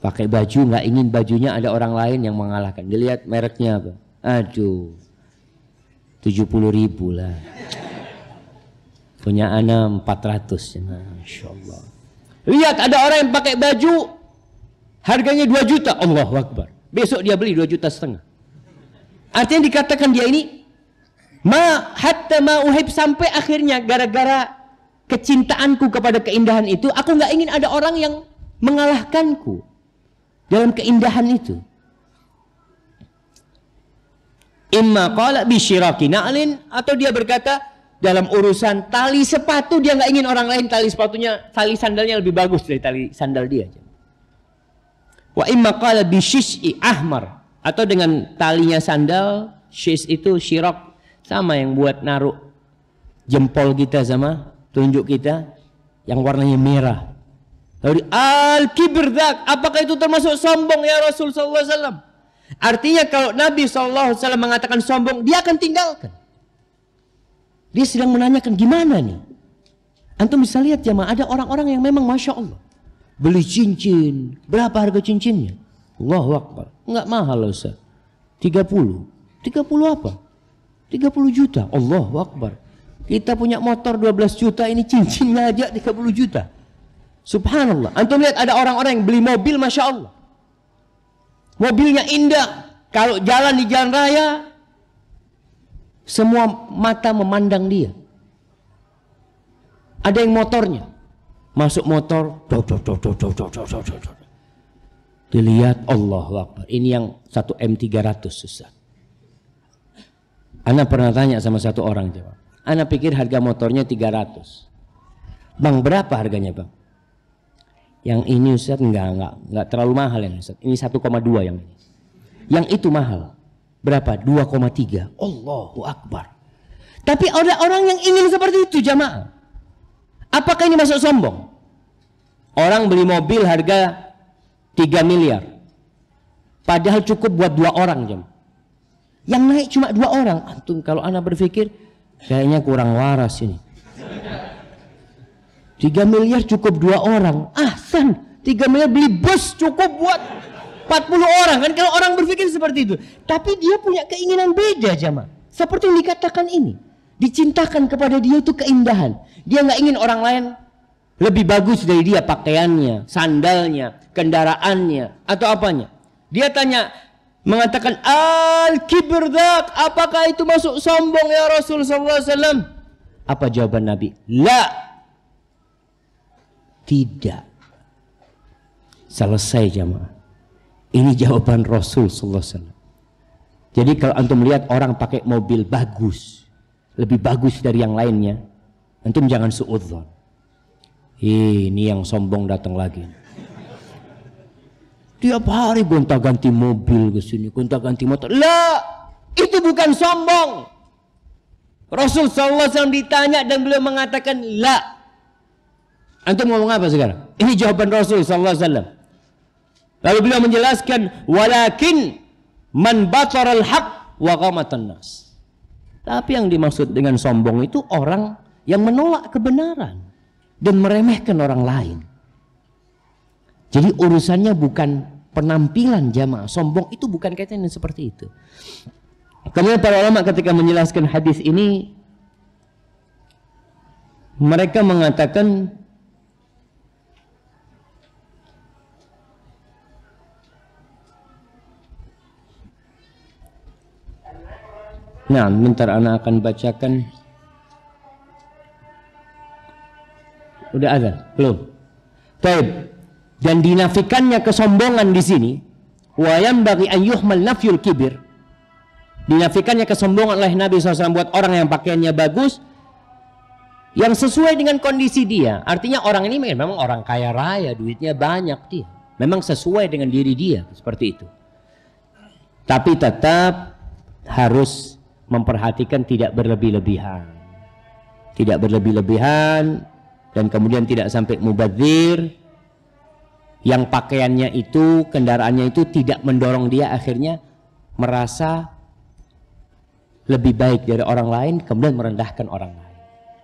Pakai baju nggak ingin bajunya ada orang lain yang mengalahkan. Dilihat mereknya apa. Aduh, 70.000 lah. Punya anak 400. Masya Allah. Lihat ada orang yang pakai baju harganya 2 juta. Allahu Akbar. Besok dia beli 2,5 juta. Artinya dikatakan dia ini hatta ma uhib, sampai akhirnya gara-gara kecintaanku kepada keindahan itu, aku nggak ingin ada orang yang mengalahkanku dalam keindahan itu. Imma qala bi syiraki na'lin, atau dia berkata dalam urusan tali sepatu dia nggak ingin orang lain tali sepatunya, tali sandalnya lebih bagus dari tali sandal dia. Wa imma qala bi syis'i ahmar, atau dengan talinya sandal, syis itu syirak, sama yang buat naruh jempol kita sama tunjuk kita yang warnanya merah. Lalu al-kibr dzak, apakah itu termasuk sombong ya Rasul sallallahu alaihi wasallam? Artinya kalau Nabi SAW mengatakan sombong, dia akan tinggalkan. Dia sedang menanyakan gimana nih. Antum bisa lihat jemaah, ada orang-orang yang memang Masya Allah. Beli cincin. Berapa harga cincinnya? Allahu Akbar. Enggak mahal loh Ustaz. 30. 30 apa? 30 juta. Allahu Akbar. Kita punya motor 12 juta, ini cincinnya aja 30 juta. Subhanallah. Antum lihat ada orang-orang yang beli mobil Masya Allah. Mobilnya indah. Kalau jalan di jalan raya, semua mata memandang dia. Ada yang motornya. Masuk motor. Dilihat, Allahu Akbar. Ini yang 1 M300 susah. Ana pernah tanya sama satu orang. Ana pikir harga motornya 300. Bang, berapa harganya bang? Yang ini Ustaz enggak terlalu mahal yang Ustaz. Ini 1,2 yang ini. Yang itu mahal. Berapa? 2,3. Allahu Akbar. Tapi ada orang yang ingin seperti itu jamaah. Apakah ini masuk sombong? Orang beli mobil harga 3 miliar. Padahal cukup buat 2 orang jemaah. Yang naik cuma 2 orang. Antum kalau ana berpikir kayaknya kurang waras ini. 3 miliar cukup 2 orang. Ahsan. 3 miliar beli bus cukup buat 40 orang. Kan kalau orang berpikir seperti itu. Tapi dia punya keinginan beda jemaah. Seperti yang dikatakan ini. Dicintakan kepada dia itu keindahan. Dia nggak ingin orang lain lebih bagus dari dia pakaiannya, sandalnya, kendaraannya, atau apanya. Dia tanya, mengatakan al-kibr dak, apakah itu masuk sombong ya Rasul sallallahu alaihi wasallam? Apa jawaban Nabi? La. Tidak. Selesai jamaah. Ini jawaban Rasul sallallahu alaihi wasallam. Jadi kalau antum melihat orang pakai mobil bagus, lebih bagus dari yang lainnya, antum jangan suudzon. Ini yang sombong datang lagi. Tiap hari gonta-ganti mobil ke sini, gonta-ganti motor. La, itu bukan sombong. Rasul sallallahu alaihi wasallam ditanya dan beliau mengatakan la. Antum ngomong apa sekarang? Ini jawaban Rasul sallallahu alaihi wasallam. Lalu beliau menjelaskan, walakin man batara al-haq wa ghamatan nas. Tapi yang dimaksud dengan sombong itu orang yang menolak kebenaran dan meremehkan orang lain. Jadi urusannya bukan penampilan jamaah. Sombong itu bukan kaitannya seperti itu. Kemudian para ulama ketika menjelaskan hadis ini, mereka mengatakan nah, bentar anak akan bacakan. Udah ada? Belum? Baik. Dan dinafikannya kesombongan di sini. Wa yanbaghi an yuhmal nafyul kibir. Dinafikannya kesombongan oleh Nabi SAW buat orang yang pakaiannya bagus, yang sesuai dengan kondisi dia. Artinya orang ini memang orang kaya raya, duitnya banyak dia. Memang sesuai dengan diri dia, seperti itu. Tapi tetap harus memperhatikan tidak berlebih-lebihan. Tidak berlebih-lebihan dan kemudian tidak sampai mubadzir. Yang pakaiannya itu, kendaraannya itu tidak mendorong dia akhirnya merasa lebih baik dari orang lain, kemudian merendahkan orang lain.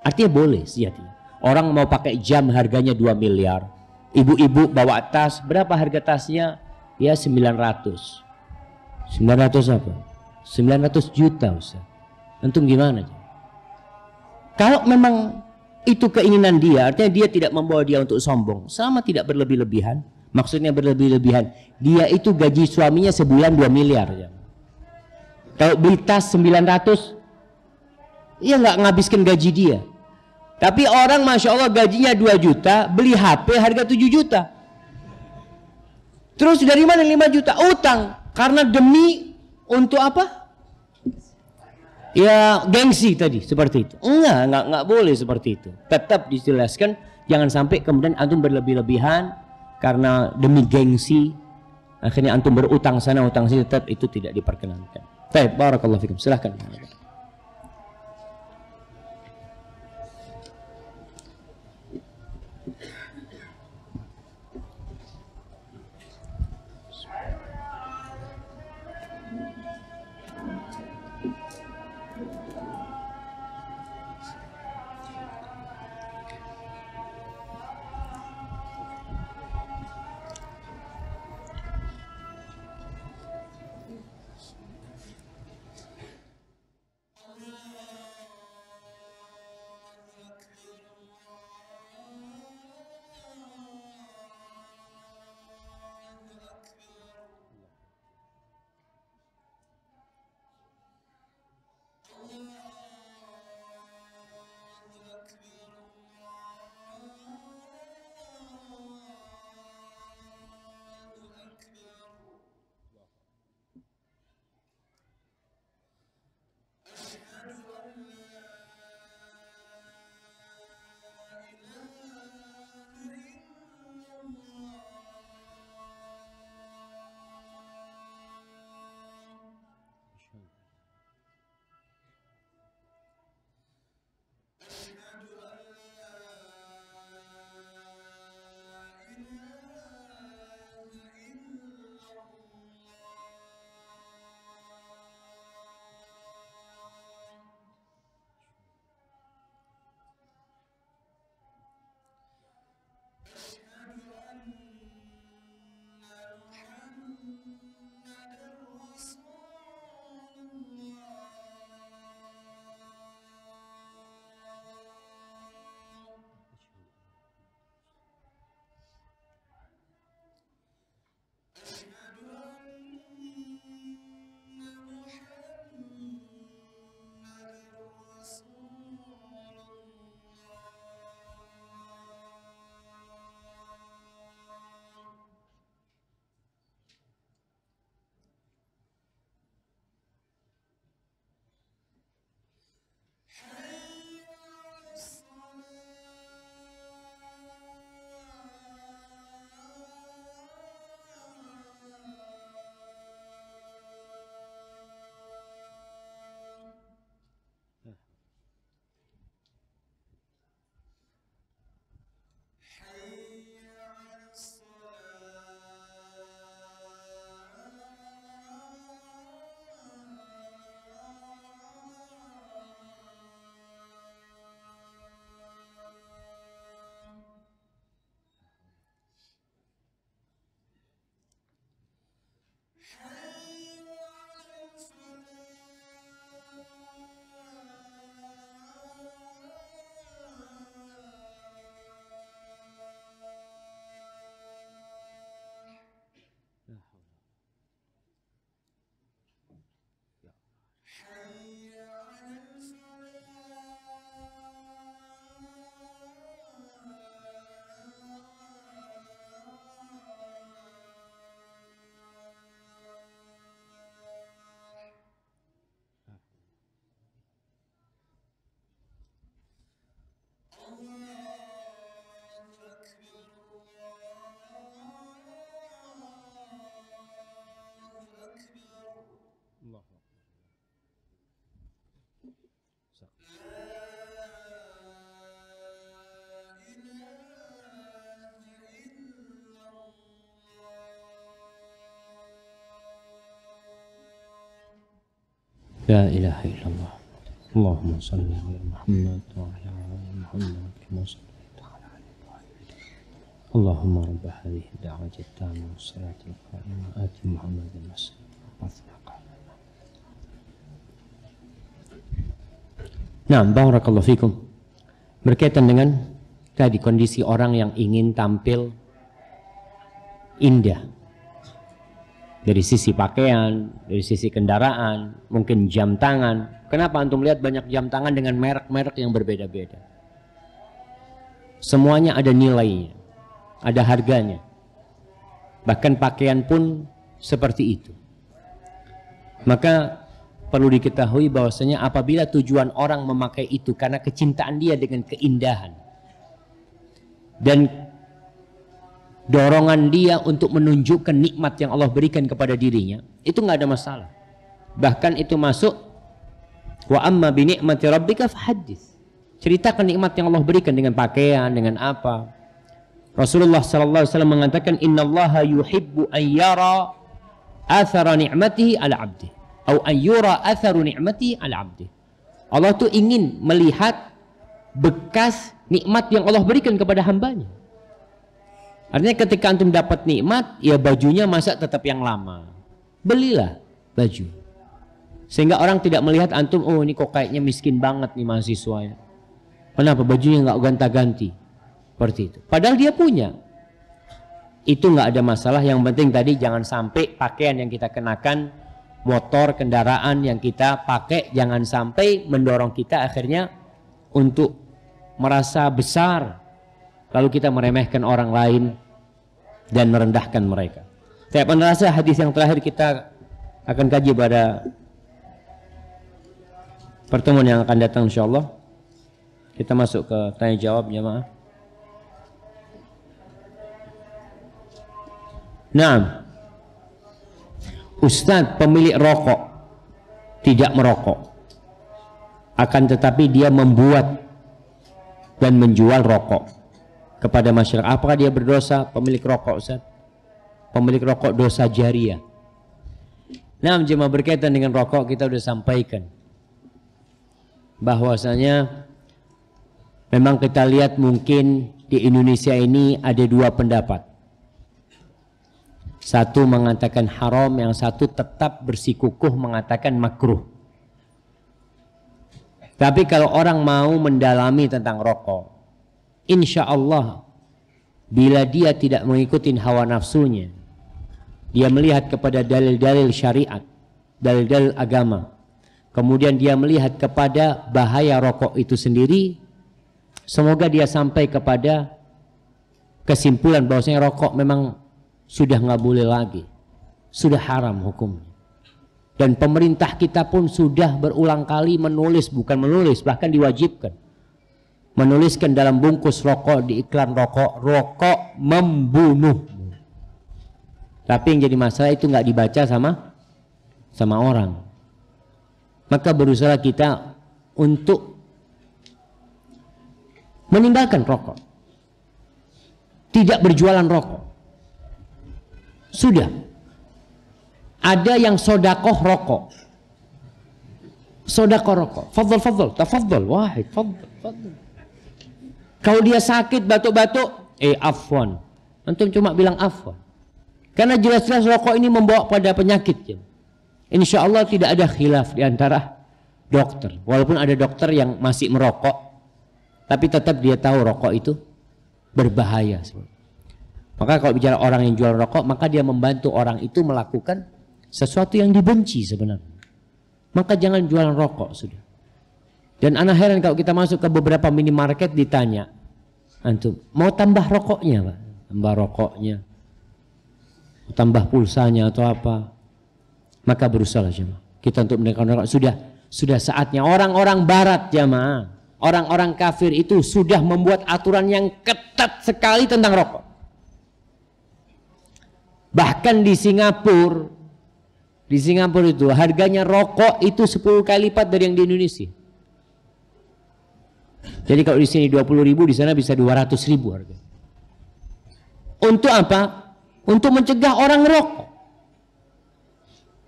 Artinya boleh sejatinya. Orang mau pakai jam harganya 2 miliar. Ibu-ibu bawa tas, berapa harga tasnya? Ya 900. 900 apa? 900 juta Ustaz. Antum gimana? Kalau memang itu keinginan dia, artinya dia tidak membawa dia untuk sombong. Selama tidak berlebih-lebihan, maksudnya berlebih-lebihan, dia itu gaji suaminya sebulan 2 miliar. Ya. Kalau beli tas 900, ia nggak ngabiskan gaji dia. Tapi orang Masya Allah gajinya 2 juta, beli HP harga 7 juta. Terus dari mana 5 juta? Utang. Karena demi untuk apa? Ya gengsi tadi seperti itu. Enggak boleh seperti itu. Tetap dijelaskan, jangan sampai kemudian antum berlebih-lebihan karena demi gengsi akhirnya antum berutang sana utang sini, tetap itu tidak diperkenankan. Baik, barakallahu fikum. Silahkan. La ilaha illallah. Allahumma salli ala Muhammad wa ala ali Muhammad kama shallaita ala ali Ibrahim. Allahumma rabb hadhihi ad-da'wati at-tammah was-salati al-qa'imah ati Muhammadan as-salata. Nah, barakallahu fikum. Berkaitan dengan tadi kondisi orang yang ingin tampil indah dari sisi pakaian, dari sisi kendaraan, mungkin jam tangan. Kenapa antum lihat banyak jam tangan dengan merek-merek yang berbeda-beda? Semuanya ada nilainya, ada harganya. Bahkan pakaian pun seperti itu. Maka perlu diketahui bahwasanya apabila tujuan orang memakai itu karena kecintaan dia dengan keindahan dan dorongan dia untuk menunjukkan nikmat yang Allah berikan kepada dirinya, itu nggak ada masalah. Bahkan itu masuk wa amma bi ni'mati rabbika fahaddits. Ceritakan nikmat yang Allah berikan dengan pakaian, dengan apa. Rasulullah sallallahu alaihi wasallam mengatakan innallaha yuhibbu an yara athara ni'matihi ala 'abdihi atau an yura atharu ni'matihi ala 'abdihi. Allah tuh ingin melihat bekas nikmat yang Allah berikan kepada hambanya. Artinya ketika antum dapat nikmat, ya bajunya masa tetap yang lama. Belilah baju. Sehingga orang tidak melihat antum, oh ini kok kayaknya miskin banget nih mahasiswa ya. Kenapa bajunya nggak ganti-ganti? Seperti itu. Padahal dia punya. Itu nggak ada masalah. Yang penting tadi jangan sampai pakaian yang kita kenakan, motor, kendaraan yang kita pakai, jangan sampai mendorong kita akhirnya untuk merasa besar. Lalu kita meremehkan orang lain dan merendahkan mereka. Saya rasa hadis yang terakhir kita akan kaji pada pertemuan yang akan datang insyaallah. Kita masuk ke tanya jawab jemaah. Nah, Ustadz pemilik rokok tidak merokok, akan tetapi dia membuat dan menjual rokok kepada masyarakat. Apakah dia berdosa? Pemilik rokok, Ustaz? Pemilik rokok dosa jariah. Nah, jemaah berkaitan dengan rokok kita sudah sampaikan bahwasanya memang kita lihat mungkin di Indonesia ini ada dua pendapat. Satu mengatakan haram, yang satu tetap bersikukuh mengatakan makruh. Tapi kalau orang mau mendalami tentang rokok, insya Allah bila dia tidak mengikuti hawa nafsunya, dia melihat kepada dalil-dalil syariat, dalil-dalil agama, kemudian dia melihat kepada bahaya rokok itu sendiri, semoga dia sampai kepada kesimpulan bahwasanya rokok memang sudah nggak boleh lagi, sudah haram hukumnya. Dan pemerintah kita pun sudah berulang kali menulis, bukan menulis, bahkan diwajibkan menuliskan dalam bungkus rokok, di iklan rokok, rokok membunuh. Tapi yang jadi masalah itu nggak dibaca sama orang. Maka berusaha kita untuk meninggalkan rokok, tidak berjualan rokok. Sudah ada yang sodakoh rokok, sodakoh rokok, fadl, tafadhal, wahid, fadl. Kalau dia sakit batuk-batuk, afwan. Antum cuma bilang afwan. Karena jelas-jelas rokok ini membawa pada penyakit. Insya Allah tidak ada khilaf di antara dokter. Walaupun ada dokter yang masih merokok, tapi tetap dia tahu rokok itu berbahaya. Maka kalau bicara orang yang jual rokok, maka dia membantu orang itu melakukan sesuatu yang dibenci sebenarnya. Maka jangan jualan rokok sudah. Dan anak heran kalau kita masuk ke beberapa minimarket ditanya, antum mau tambah rokoknya, Pak? Tambah rokoknya, tambah pulsanya atau apa? Maka berusaha jemaah kita untuk menekan rokok. Sudah saatnya orang-orang barat jemaah, orang-orang kafir itu sudah membuat aturan yang ketat sekali tentang rokok. Bahkan di Singapura itu harganya rokok itu 10 kali lipat dari yang di Indonesia. Jadi kalau di sini 20.000, di sana bisa 200.000 harga. Untuk apa? Untuk mencegah orang ngerokok.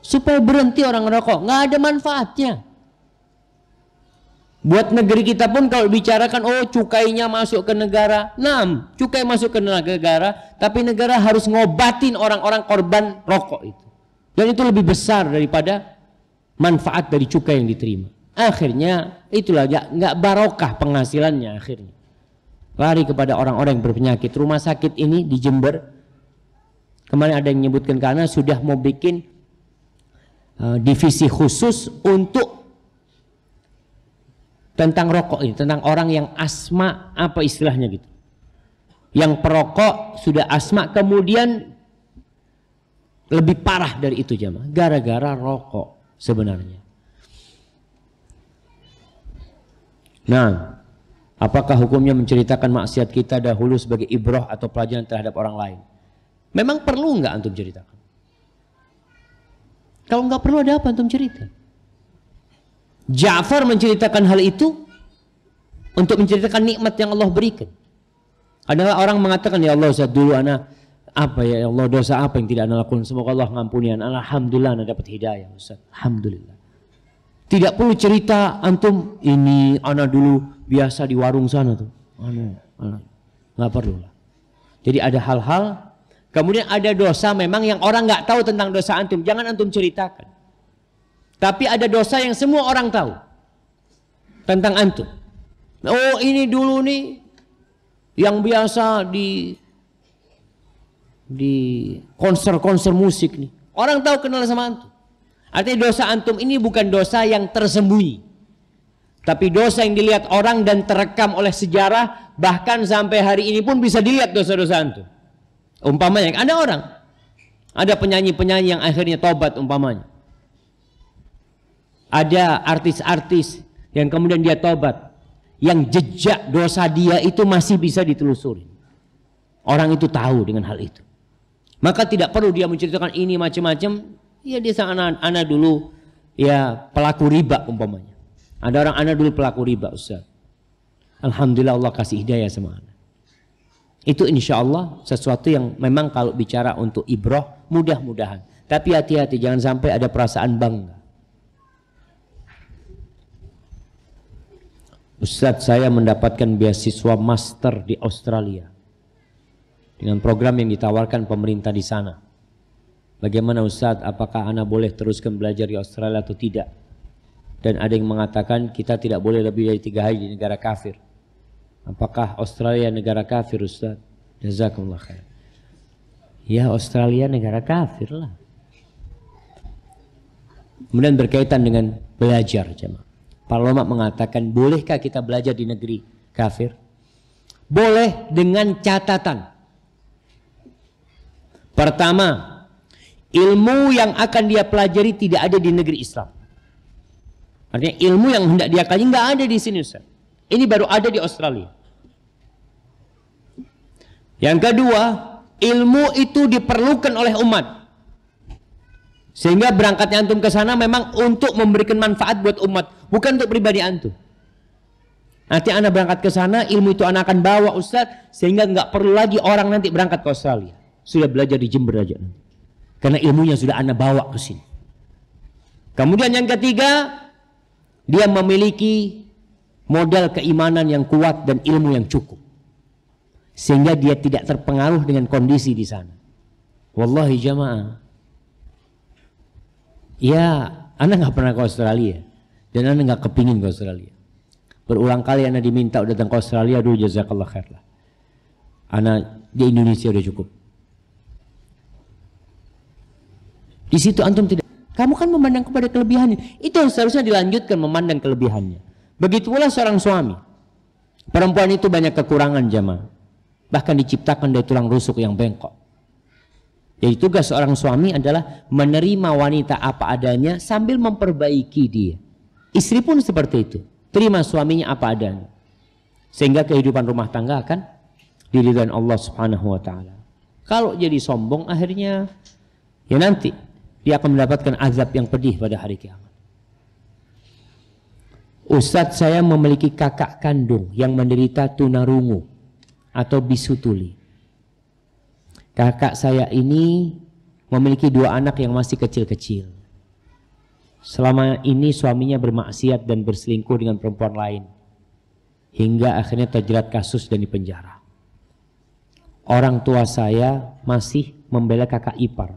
supaya berhenti orang rokok. Nggak ada manfaatnya. Buat negeri kita pun kalau bicarakan, oh cukainya masuk ke negara. Nah, cukai masuk ke negara, tapi negara harus ngobatin orang-orang korban rokok itu. Dan itu lebih besar daripada manfaat dari cukai yang diterima. Akhirnya itulah nggak barokah penghasilannya akhirnya. Lari kepada orang-orang yang berpenyakit. Rumah sakit ini di Jember, kemarin ada yang menyebutkan karena sudah mau bikin divisi khusus untuk tentang rokok ini, tentang orang yang asma, apa istilahnya gitu, yang perokok sudah asma kemudian lebih parah dari itu jamaah, gara-gara rokok sebenarnya. Nah, apakah hukumnya menceritakan maksiat kita dahulu sebagai ibrah atau pelajaran terhadap orang lain? Memang perlu nggak antum ceritakan? Kalau nggak perlu, ada apa antum cerita? Ja'far menceritakan hal itu untuk menceritakan nikmat yang Allah berikan. Adalah orang mengatakan, ya Allah, Ustaz, dulu ana apa ya Allah, dosa apa yang tidak ana lakukan, semoga Allah ngampuni ana. Alhamdulillah ana dapat hidayah, Ustaz. Alhamdulillah. Tidak perlu cerita antum, ini ana dulu biasa di warung sana tuh. Nggak perlu lah. Jadi ada hal-hal, kemudian ada dosa memang yang orang nggak tahu tentang dosa antum, jangan antum ceritakan. Tapi ada dosa yang semua orang tahu tentang antum. Oh ini dulu nih yang biasa di konser-konser musik nih. Orang tahu kenal sama antum. Artinya dosa antum ini bukan dosa yang tersembunyi. Tapi dosa yang dilihat orang dan terekam oleh sejarah. Bahkan sampai hari ini pun bisa dilihat dosa-dosa antum. Umpamanya ada orang, ada penyanyi-penyanyi yang akhirnya tobat umpamanya. Ada artis-artis yang kemudian dia tobat, yang jejak dosa dia itu masih bisa ditelusuri. Orang itu tahu dengan hal itu. Maka tidak perlu dia menceritakan ini macam-macam. Ya dia sang anak dulu ya pelaku riba umpamanya. Ada orang anak dulu pelaku riba, Ustaz. Alhamdulillah Allah kasih hidayah sama anak. Itu insya Allah sesuatu yang memang kalau bicara untuk ibrah mudah-mudahan. Tapi hati-hati jangan sampai ada perasaan bangga. Ustadz, saya mendapatkan beasiswa master di Australia dengan program yang ditawarkan pemerintah di sana. Bagaimana Ustadz, apakah ana boleh teruskan belajar di Australia atau tidak? Dan ada yang mengatakan kita tidak boleh lebih dari 3 hari di negara kafir. Apakah Australia negara kafir Ustadz? Jazakumullah khair. Ya Australia negara kafir lah. Kemudian berkaitan dengan belajar jemaah. Para ulama mengatakan, bolehkah kita belajar di negeri kafir? Boleh dengan catatan. Pertama, ilmu yang akan dia pelajari tidak ada di negeri Islam. Artinya ilmu yang hendak dia kaji nggak ada di sini Ustaz. Ini baru ada di Australia. Yang kedua, ilmu itu diperlukan oleh umat. Sehingga berangkatnya antum ke sana memang untuk memberikan manfaat buat umat, bukan untuk pribadi antum. Nanti anak berangkat ke sana, ilmu itu anak akan bawa Ustaz, sehingga nggak perlu lagi orang nanti berangkat ke Australia. Sudah belajar di Jember aja nanti. Karena ilmunya sudah anak bawa ke sini. Kemudian yang ketiga, dia memiliki modal keimanan yang kuat dan ilmu yang cukup. Sehingga dia tidak terpengaruh dengan kondisi di sana. Wallahi jamaah. Ya, anak nggak pernah ke Australia dan anak nggak kepingin ke Australia. Berulang kali anak diminta udah datang ke Australia, dulu jazakallah khair lah. Anak di Indonesia udah cukup. Di situ antum tidak. Kamu kan memandang kepada kelebihannya. Itu yang seharusnya dilanjutkan, memandang kelebihannya. Begitu pula seorang suami. Perempuan itu banyak kekurangan jamaah. Bahkan diciptakan dari tulang rusuk yang bengkok. Jadi tugas seorang suami adalah menerima wanita apa adanya sambil memperbaiki dia. Istri pun seperti itu. Terima suaminya apa adanya. Sehingga kehidupan rumah tangga akan diridhai Allah Subhanahu wa taala. Kalau jadi sombong akhirnya ya nanti dia akan mendapatkan azab yang pedih pada hari kiamat. Ustadz, saya memiliki kakak kandung yang menderita tunarungu atau bisu tuli. Kakak saya ini memiliki 2 anak yang masih kecil-kecil. selama ini suaminya bermaksiat dan berselingkuh dengan perempuan lain, hingga akhirnya terjerat kasus dan dipenjara. Orang tua saya masih membela kakak ipar,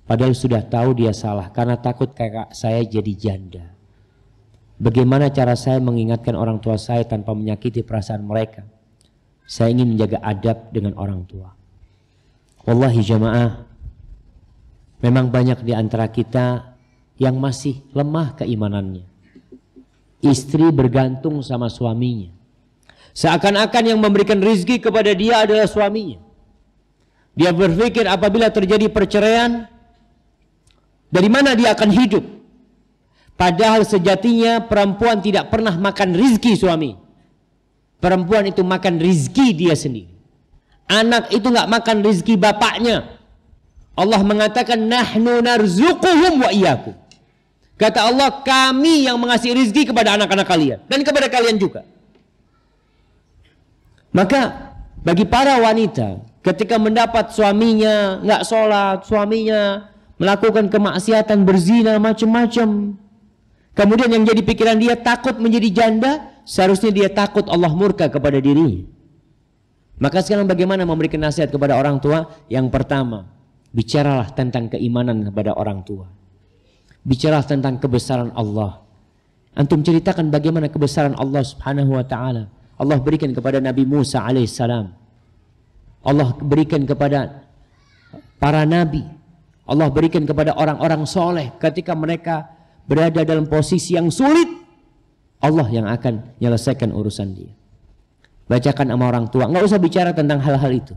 padahal sudah tahu dia salah karena takut kakak saya jadi janda. Bagaimana cara saya mengingatkan orang tua saya tanpa menyakiti perasaan mereka? Saya ingin menjaga adab dengan orang tua. Wallahi jamaah, memang banyak di antara kita yang masih lemah keimanannya. Istri bergantung sama suaminya. Seakan-akan yang memberikan rizki kepada dia adalah suaminya. Dia berpikir apabila terjadi perceraian, dari mana dia akan hidup? Padahal sejatinya perempuan tidak pernah makan rizki suami. Perempuan itu makan rizki dia sendiri. Anak itu nggak makan rizki bapaknya. Allah mengatakan nahnu narzuquhum wa iyyakum. Kata Allah, kami yang mengasih rizki kepada anak-anak kalian dan kepada kalian juga. Maka bagi para wanita, ketika mendapat suaminya nggak sholat, suaminya melakukan kemaksiatan, berzina, macam-macam, kemudian yang jadi pikiran dia takut menjadi janda, seharusnya dia takut Allah murka kepada dirinya. Maka sekarang bagaimana memberikan nasihat kepada orang tua? Yang pertama, bicaralah tentang keimanan kepada orang tua. Bicaralah tentang kebesaran Allah. Antum ceritakan bagaimana kebesaran Allah Subhanahu wa taala. Allah berikan kepada Nabi Musa alaihissalam. Allah berikan kepada para nabi. Allah berikan kepada orang-orang soleh ketika mereka berada dalam posisi yang sulit. Allah yang akan menyelesaikan urusan dia. Bacakan sama orang tua. Nggak usah bicara tentang hal-hal itu.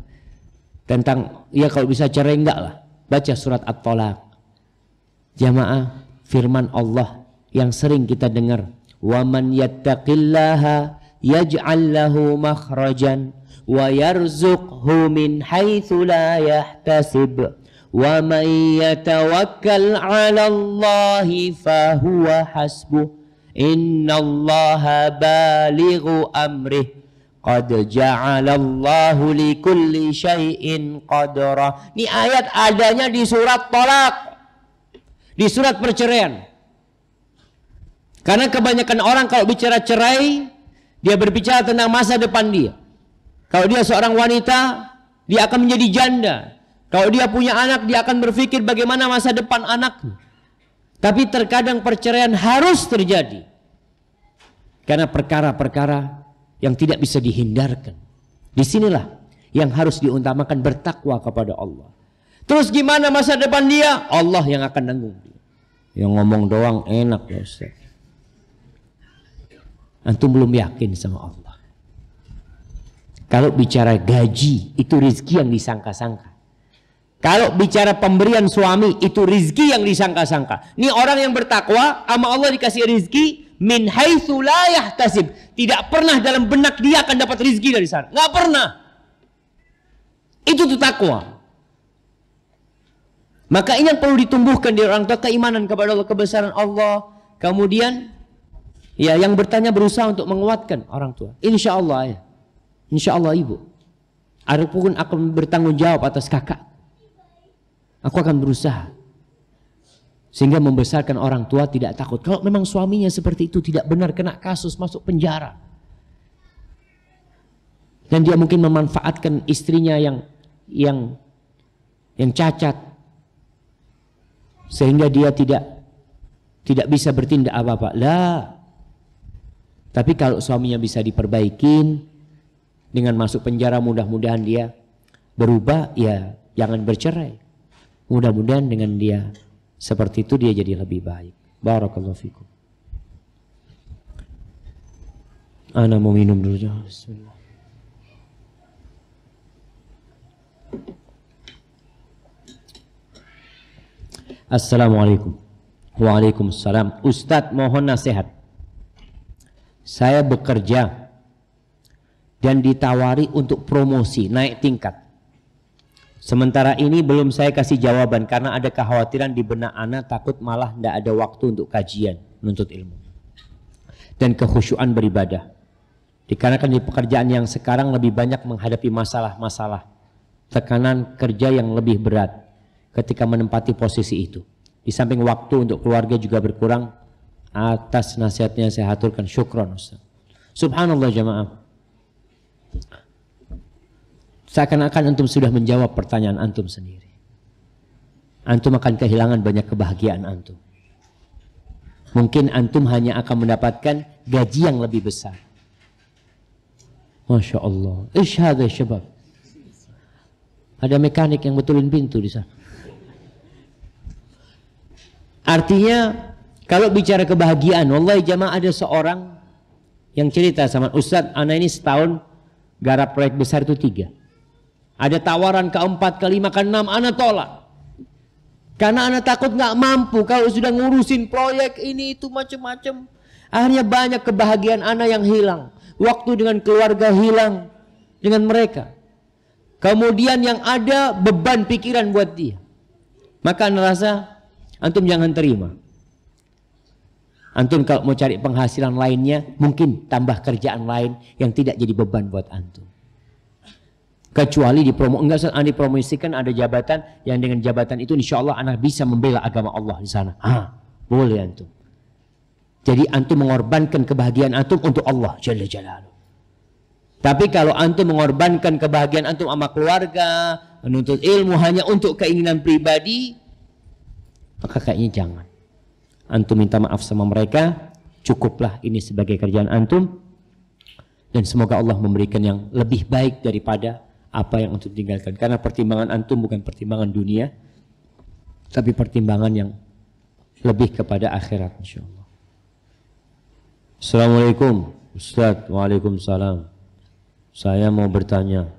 Tentang, ya kalau bisa cerai enggak lah. Baca surat At-Tolaq. Jamaah, firman Allah yang sering kita dengar. Wa man yattaqillaha yaj'al lahu makhrajan wa yarzuqhu min haitsu la yahtasib. Wa man yatawakkal 'ala Allahi fa huwa hasbuh. Innallaha balighu amrih. Qad ja'alallahu likulli syai'in qadra. Ini ayat adanya di surat Tolaq, di surat perceraian. Karena kebanyakan orang kalau bicara cerai, dia berbicara tentang masa depan dia. Kalau dia seorang wanita, dia akan menjadi janda. Kalau dia punya anak, dia akan berpikir bagaimana masa depan anaknya. Tapi terkadang perceraian harus terjadi karena perkara-perkara yang tidak bisa dihindarkan. Disinilah yang harus diutamakan, bertakwa kepada Allah. Terus gimana masa depan dia? Allah yang akan nanggung dia. Yang ngomong doang enak ya Ustaz. Antum belum yakin sama Allah. Kalau bicara gaji, itu rezeki yang disangka-sangka. Kalau bicara pemberian suami, itu rezeki yang disangka-sangka. Ini orang yang bertakwa, sama Allah dikasih rezeki min haitsu la yahtasib. Tidak pernah dalam benak dia akan dapat rezeki dari sana. Nggak pernah. Itu tuh takwa. Maka ini yang perlu ditumbuhkan di orang tua, keimanan kepada Allah, kebesaran Allah. Kemudian ya yang bertanya berusaha untuk menguatkan orang tua. Insya Allah ya. Insya Allah ibu. Adapun akan bertanggung jawab atas kakak. Aku akan berusaha. Sehingga membesarkan orang tua tidak takut. Kalau memang suaminya seperti itu tidak benar, kena kasus, masuk penjara. Dan dia mungkin memanfaatkan istrinya yang cacat. Sehingga dia tidak bisa bertindak apa-apa. Lah. Tapi kalau suaminya bisa diperbaikin dengan masuk penjara, mudah-mudahan dia berubah, ya jangan bercerai. Mudah-mudahan dengan dia seperti itu dia jadi lebih baik. Barakallahu fikum. Ana mau minum dulu. Bismillah. Assalamualaikum. Waalaikumsalam. Ustadz, mohon nasihat. Saya bekerja dan ditawari untuk promosi, naik tingkat. Sementara ini belum saya kasih jawaban karena ada kekhawatiran di benak anak, takut malah tidak ada waktu untuk kajian, menuntut ilmu dan kekhusyuan beribadah. Dikarenakan di pekerjaan yang sekarang lebih banyak menghadapi masalah-masalah, tekanan kerja yang lebih berat ketika menempati posisi itu. Di samping waktu untuk keluarga juga berkurang. Atas nasihatnya saya haturkan syukron Ustaz. Subhanallah jamaah. Seakan-akan antum sudah menjawab pertanyaan antum sendiri. Antum akan kehilangan banyak kebahagiaan antum. Mungkin antum hanya akan mendapatkan gaji yang lebih besar. Masya Allah. Ishhad ya syabab. Ada mekanik yang betulin pintu di sana. Artinya kalau bicara kebahagiaan, wallahi jamaah ada seorang yang cerita sama Ustadz, anak ini setahun garap proyek besar itu 3. Ada tawaran ke-4, ke-5, ke-6, anak tolak. Karena anak takut nggak mampu kalau sudah ngurusin proyek ini itu macam-macam. Akhirnya banyak kebahagiaan anak yang hilang. Waktu dengan keluarga hilang dengan mereka. Kemudian yang ada beban pikiran buat dia. Maka anak rasa antum jangan terima. Antum kalau mau cari penghasilan lainnya, mungkin tambah kerjaan lain yang tidak jadi beban buat antum. Kecuali dipromosikan ada jabatan yang dengan jabatan itu insya Allah anak bisa membela agama Allah di sana. Boleh antum. Jadi antum mengorbankan kebahagiaan antum untuk Allah Jalla Jalaluhu. Tapi kalau antum mengorbankan kebahagiaan antum sama keluarga, menuntut ilmu hanya untuk keinginan pribadi, maka kayaknya jangan. Antum minta maaf sama mereka, cukuplah ini sebagai kerjaan antum, dan semoga Allah memberikan yang lebih baik daripada apa yang antum tinggalkan. Karena pertimbangan antum bukan pertimbangan dunia, tapi pertimbangan yang lebih kepada akhirat insyaallah. Assalamualaikum Ustaz. Waalaikumsalam. Saya mau bertanya,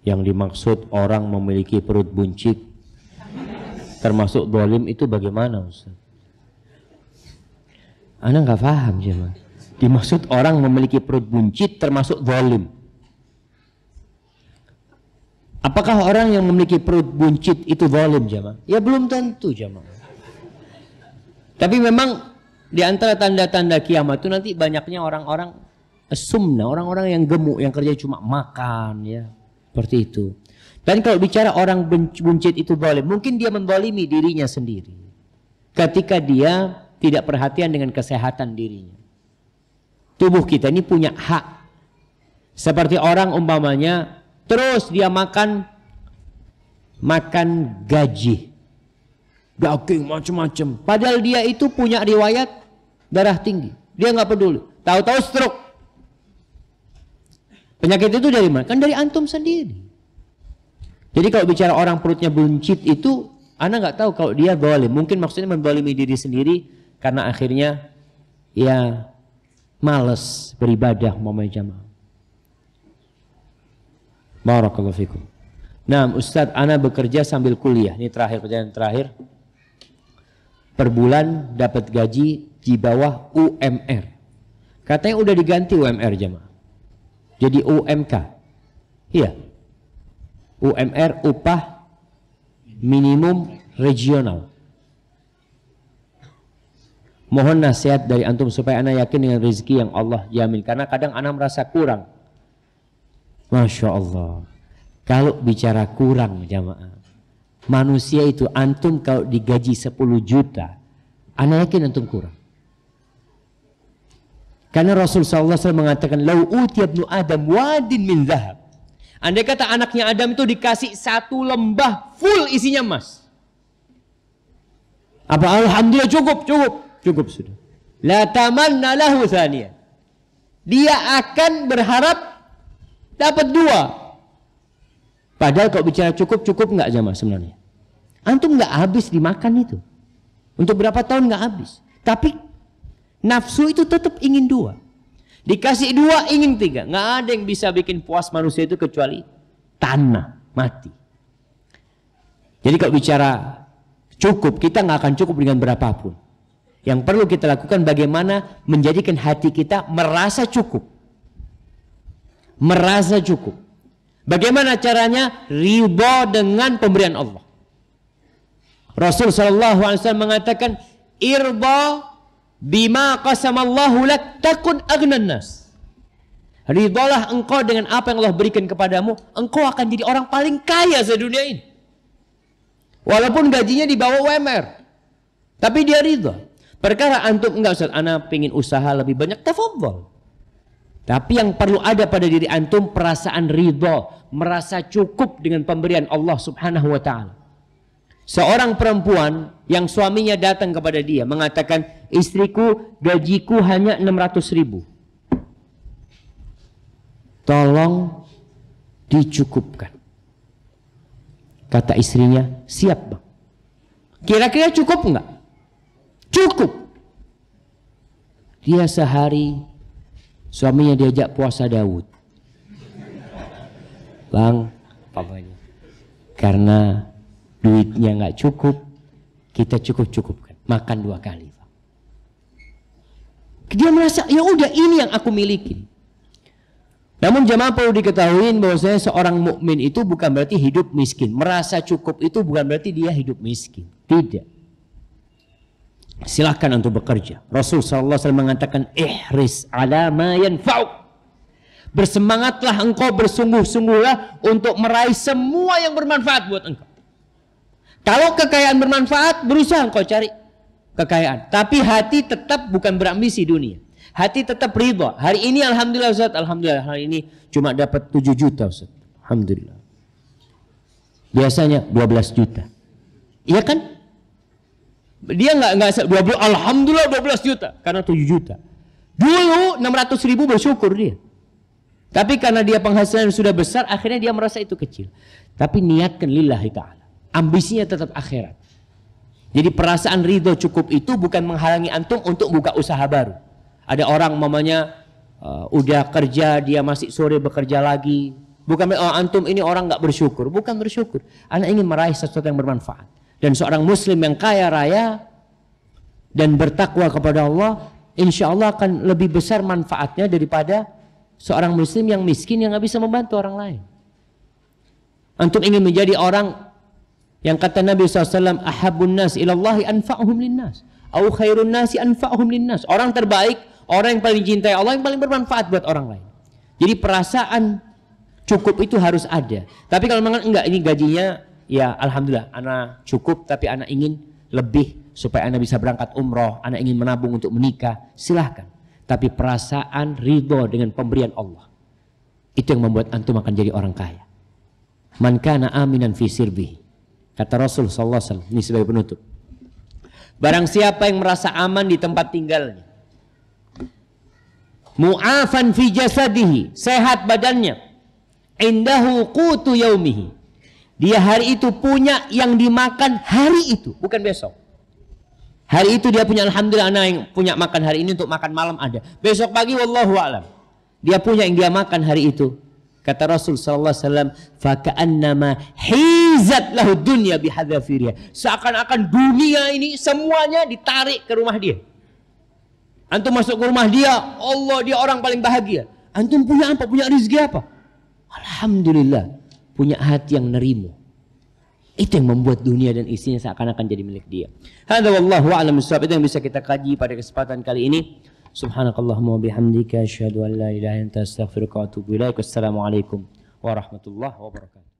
yang dimaksud orang memiliki perut buncit termasuk zalim itu bagaimana Ustaz? Ana nggak paham jemaah. Dimaksud orang memiliki perut buncit termasuk zalim. Apakah orang yang memiliki perut buncit itu zalim jemaah? Ya belum tentu jemaah. Tapi memang di antara tanda-tanda kiamat itu nanti banyaknya orang-orang sumna, orang-orang yang gemuk yang kerja cuma makan ya. Seperti itu. Dan kalau bicara orang buncit itu zalim, mungkin dia menzalimi dirinya sendiri. Ketika dia tidak perhatian dengan kesehatan dirinya. Tubuh kita ini punya hak. Seperti orang umpamanya terus dia makan gaji, daging macam-macam. Padahal dia itu punya riwayat darah tinggi. Dia nggak peduli. Tahu-tahu stroke. Penyakit itu dari mana? Kan dari antum sendiri. Jadi kalau bicara orang perutnya buncit itu, ana nggak tahu kalau dia zalim. Mungkin maksudnya menzalimi diri sendiri. Karena akhirnya ya malas beribadah umpamanya jamaah. Barakallahu fikum. Nah, Ustadz, ana bekerja sambil kuliah. Ini terakhir, pertanyaan terakhir. Per bulan dapat gaji di bawah UMR. Katanya udah diganti UMR jamaah. Jadi UMK. Iya. UMR upah minimum regional. Mohon nasihat dari antum supaya ana yakin dengan rezeki yang Allah jamin. Karena kadang ana merasa kurang. Masya Allah. Kalau bicara kurang jamaah. Manusia itu antum kalau digaji 10 juta. Ana yakin antum kurang. Karena Rasulullah SAW mengatakan. Lau uti ibnu Adam wadin min zahab. Andai kata anaknya Adam itu dikasih 1 lembah full isinya emas. Apa alhamdulillah cukup sudah. La tamanna lahu thaniya. Dia akan berharap dapat 2. Padahal kalau bicara cukup enggak jamaah sebenarnya. Antum enggak habis dimakan itu. Untuk berapa tahun enggak habis. Tapi nafsu itu tetap ingin 2. Dikasih 2 ingin 3. Enggak ada yang bisa bikin puas manusia itu kecuali tanah mati. Jadi kalau bicara cukup, kita enggak akan cukup dengan berapapun. Yang perlu kita lakukan bagaimana menjadikan hati kita merasa cukup. Merasa cukup. Bagaimana caranya? Ridha dengan pemberian Allah. Rasul SAW mengatakan, Irba bima qasamallahu lak takun agnan nas. Ridhalah engkau dengan apa yang Allah berikan kepadamu, engkau akan jadi orang paling kaya sedunia ini. Walaupun gajinya di bawah UMR. Tapi dia ridha. Perkara antum enggak Ustaz, ana pengen usaha lebih banyak, tafadhol. Tapi yang perlu ada pada diri antum perasaan ridha, merasa cukup dengan pemberian Allah Subhanahu wa taala. Seorang perempuan yang suaminya datang kepada dia mengatakan, istriku gajiku hanya 600.000. Tolong dicukupkan. Kata istrinya, siap bang. Kira-kira cukup enggak? Cukup. Dia sehari suaminya diajak puasa Daud. Bang, papanya. Karena duitnya nggak cukup, kita cukup-cukupkan. Makan 2 kali. Bang. Dia merasa, ya udah ini yang aku miliki. Namun jemaah perlu diketahui bahwasanya seorang mukmin itu bukan berarti hidup miskin. Merasa cukup itu bukan berarti dia hidup miskin. Tidak. Silahkan untuk bekerja. Rasul SAW mengatakan, ihris ala ma yanfa'uk. Bersemangatlah engkau, bersungguh-sungguhlah untuk meraih semua yang bermanfaat buat engkau. Kalau kekayaan bermanfaat, berusaha engkau cari kekayaan. Tapi hati tetap bukan berambisi dunia. Hati tetap ridha. Hari ini alhamdulillah Ustaz, alhamdulillah hari ini cuma dapat 7 juta Ustaz. Alhamdulillah. Biasanya 12 juta. Iya kan? Dia nggak 12, alhamdulillah 12 juta karena 7 juta. Dulu 600.000 bersyukur dia. Tapi karena dia penghasilan sudah besar, akhirnya dia merasa itu kecil. Tapi niatkan lillahi ta'ala. Ambisinya tetap akhirat. Jadi perasaan ridho cukup itu bukan menghalangi antum untuk buka usaha baru. Ada orang mamanya udah kerja, dia masih sore bekerja lagi. Bukan antum ini orang nggak bersyukur. Bukan bersyukur. Anak ingin meraih sesuatu yang bermanfaat. Dan seorang muslim yang kaya raya dan bertakwa kepada Allah, insya Allah akan lebih besar manfaatnya daripada seorang muslim yang miskin yang nggak bisa membantu orang lain. Antum ingin menjadi orang yang kata Nabi SAW, ahabun nas ilallahi anfa'uhum linnas, au khairun nasi anfa'uhum linnas. Orang terbaik, orang yang paling cintai Allah, yang paling bermanfaat buat orang lain. Jadi perasaan cukup itu harus ada. Tapi kalau memang enggak, ini gajinya ya alhamdulillah, anak cukup, tapi anak ingin lebih supaya anak bisa berangkat umroh, anak ingin menabung untuk menikah, silahkan. Tapi perasaan ridho dengan pemberian Allah, itu yang membuat antum akan jadi orang kaya. Man kana aminan fi sirbihi, kata Rasul SAW, ini sebagai penutup. Barang siapa yang merasa aman di tempat tinggalnya, mu'afan fi jasadihi, sehat badannya, indahu qutu yaumihi, dia hari itu punya yang dimakan hari itu, bukan besok. Hari itu dia punya, alhamdulillah anak yang punya makan hari ini untuk makan malam ada. Besok pagi wallahu a'lam. Dia punya yang dia makan hari itu. Kata Rasul sallallahu alaihi wasallam, "Faka'annama hizat lahu dunya bihadzafiriha." Seakan-akan dunia ini semuanya ditarik ke rumah dia. Antum masuk ke rumah dia, Allah, dia orang paling bahagia. Antum punya apa? Punya rezeki apa? Alhamdulillah, punya hati yang nerimo. Itu yang membuat dunia dan isinya seakan-akan jadi milik dia. Hadza wallahu a'lam bissawab. Itu yang bisa kita kaji pada kesempatan kali ini. Subhanakallahumma wa bihamdika asyhadu an la ilaha illa anta astaghfiruka wa atubu ilaik. Wassalamualaikum warahmatullahi wabarakatuh.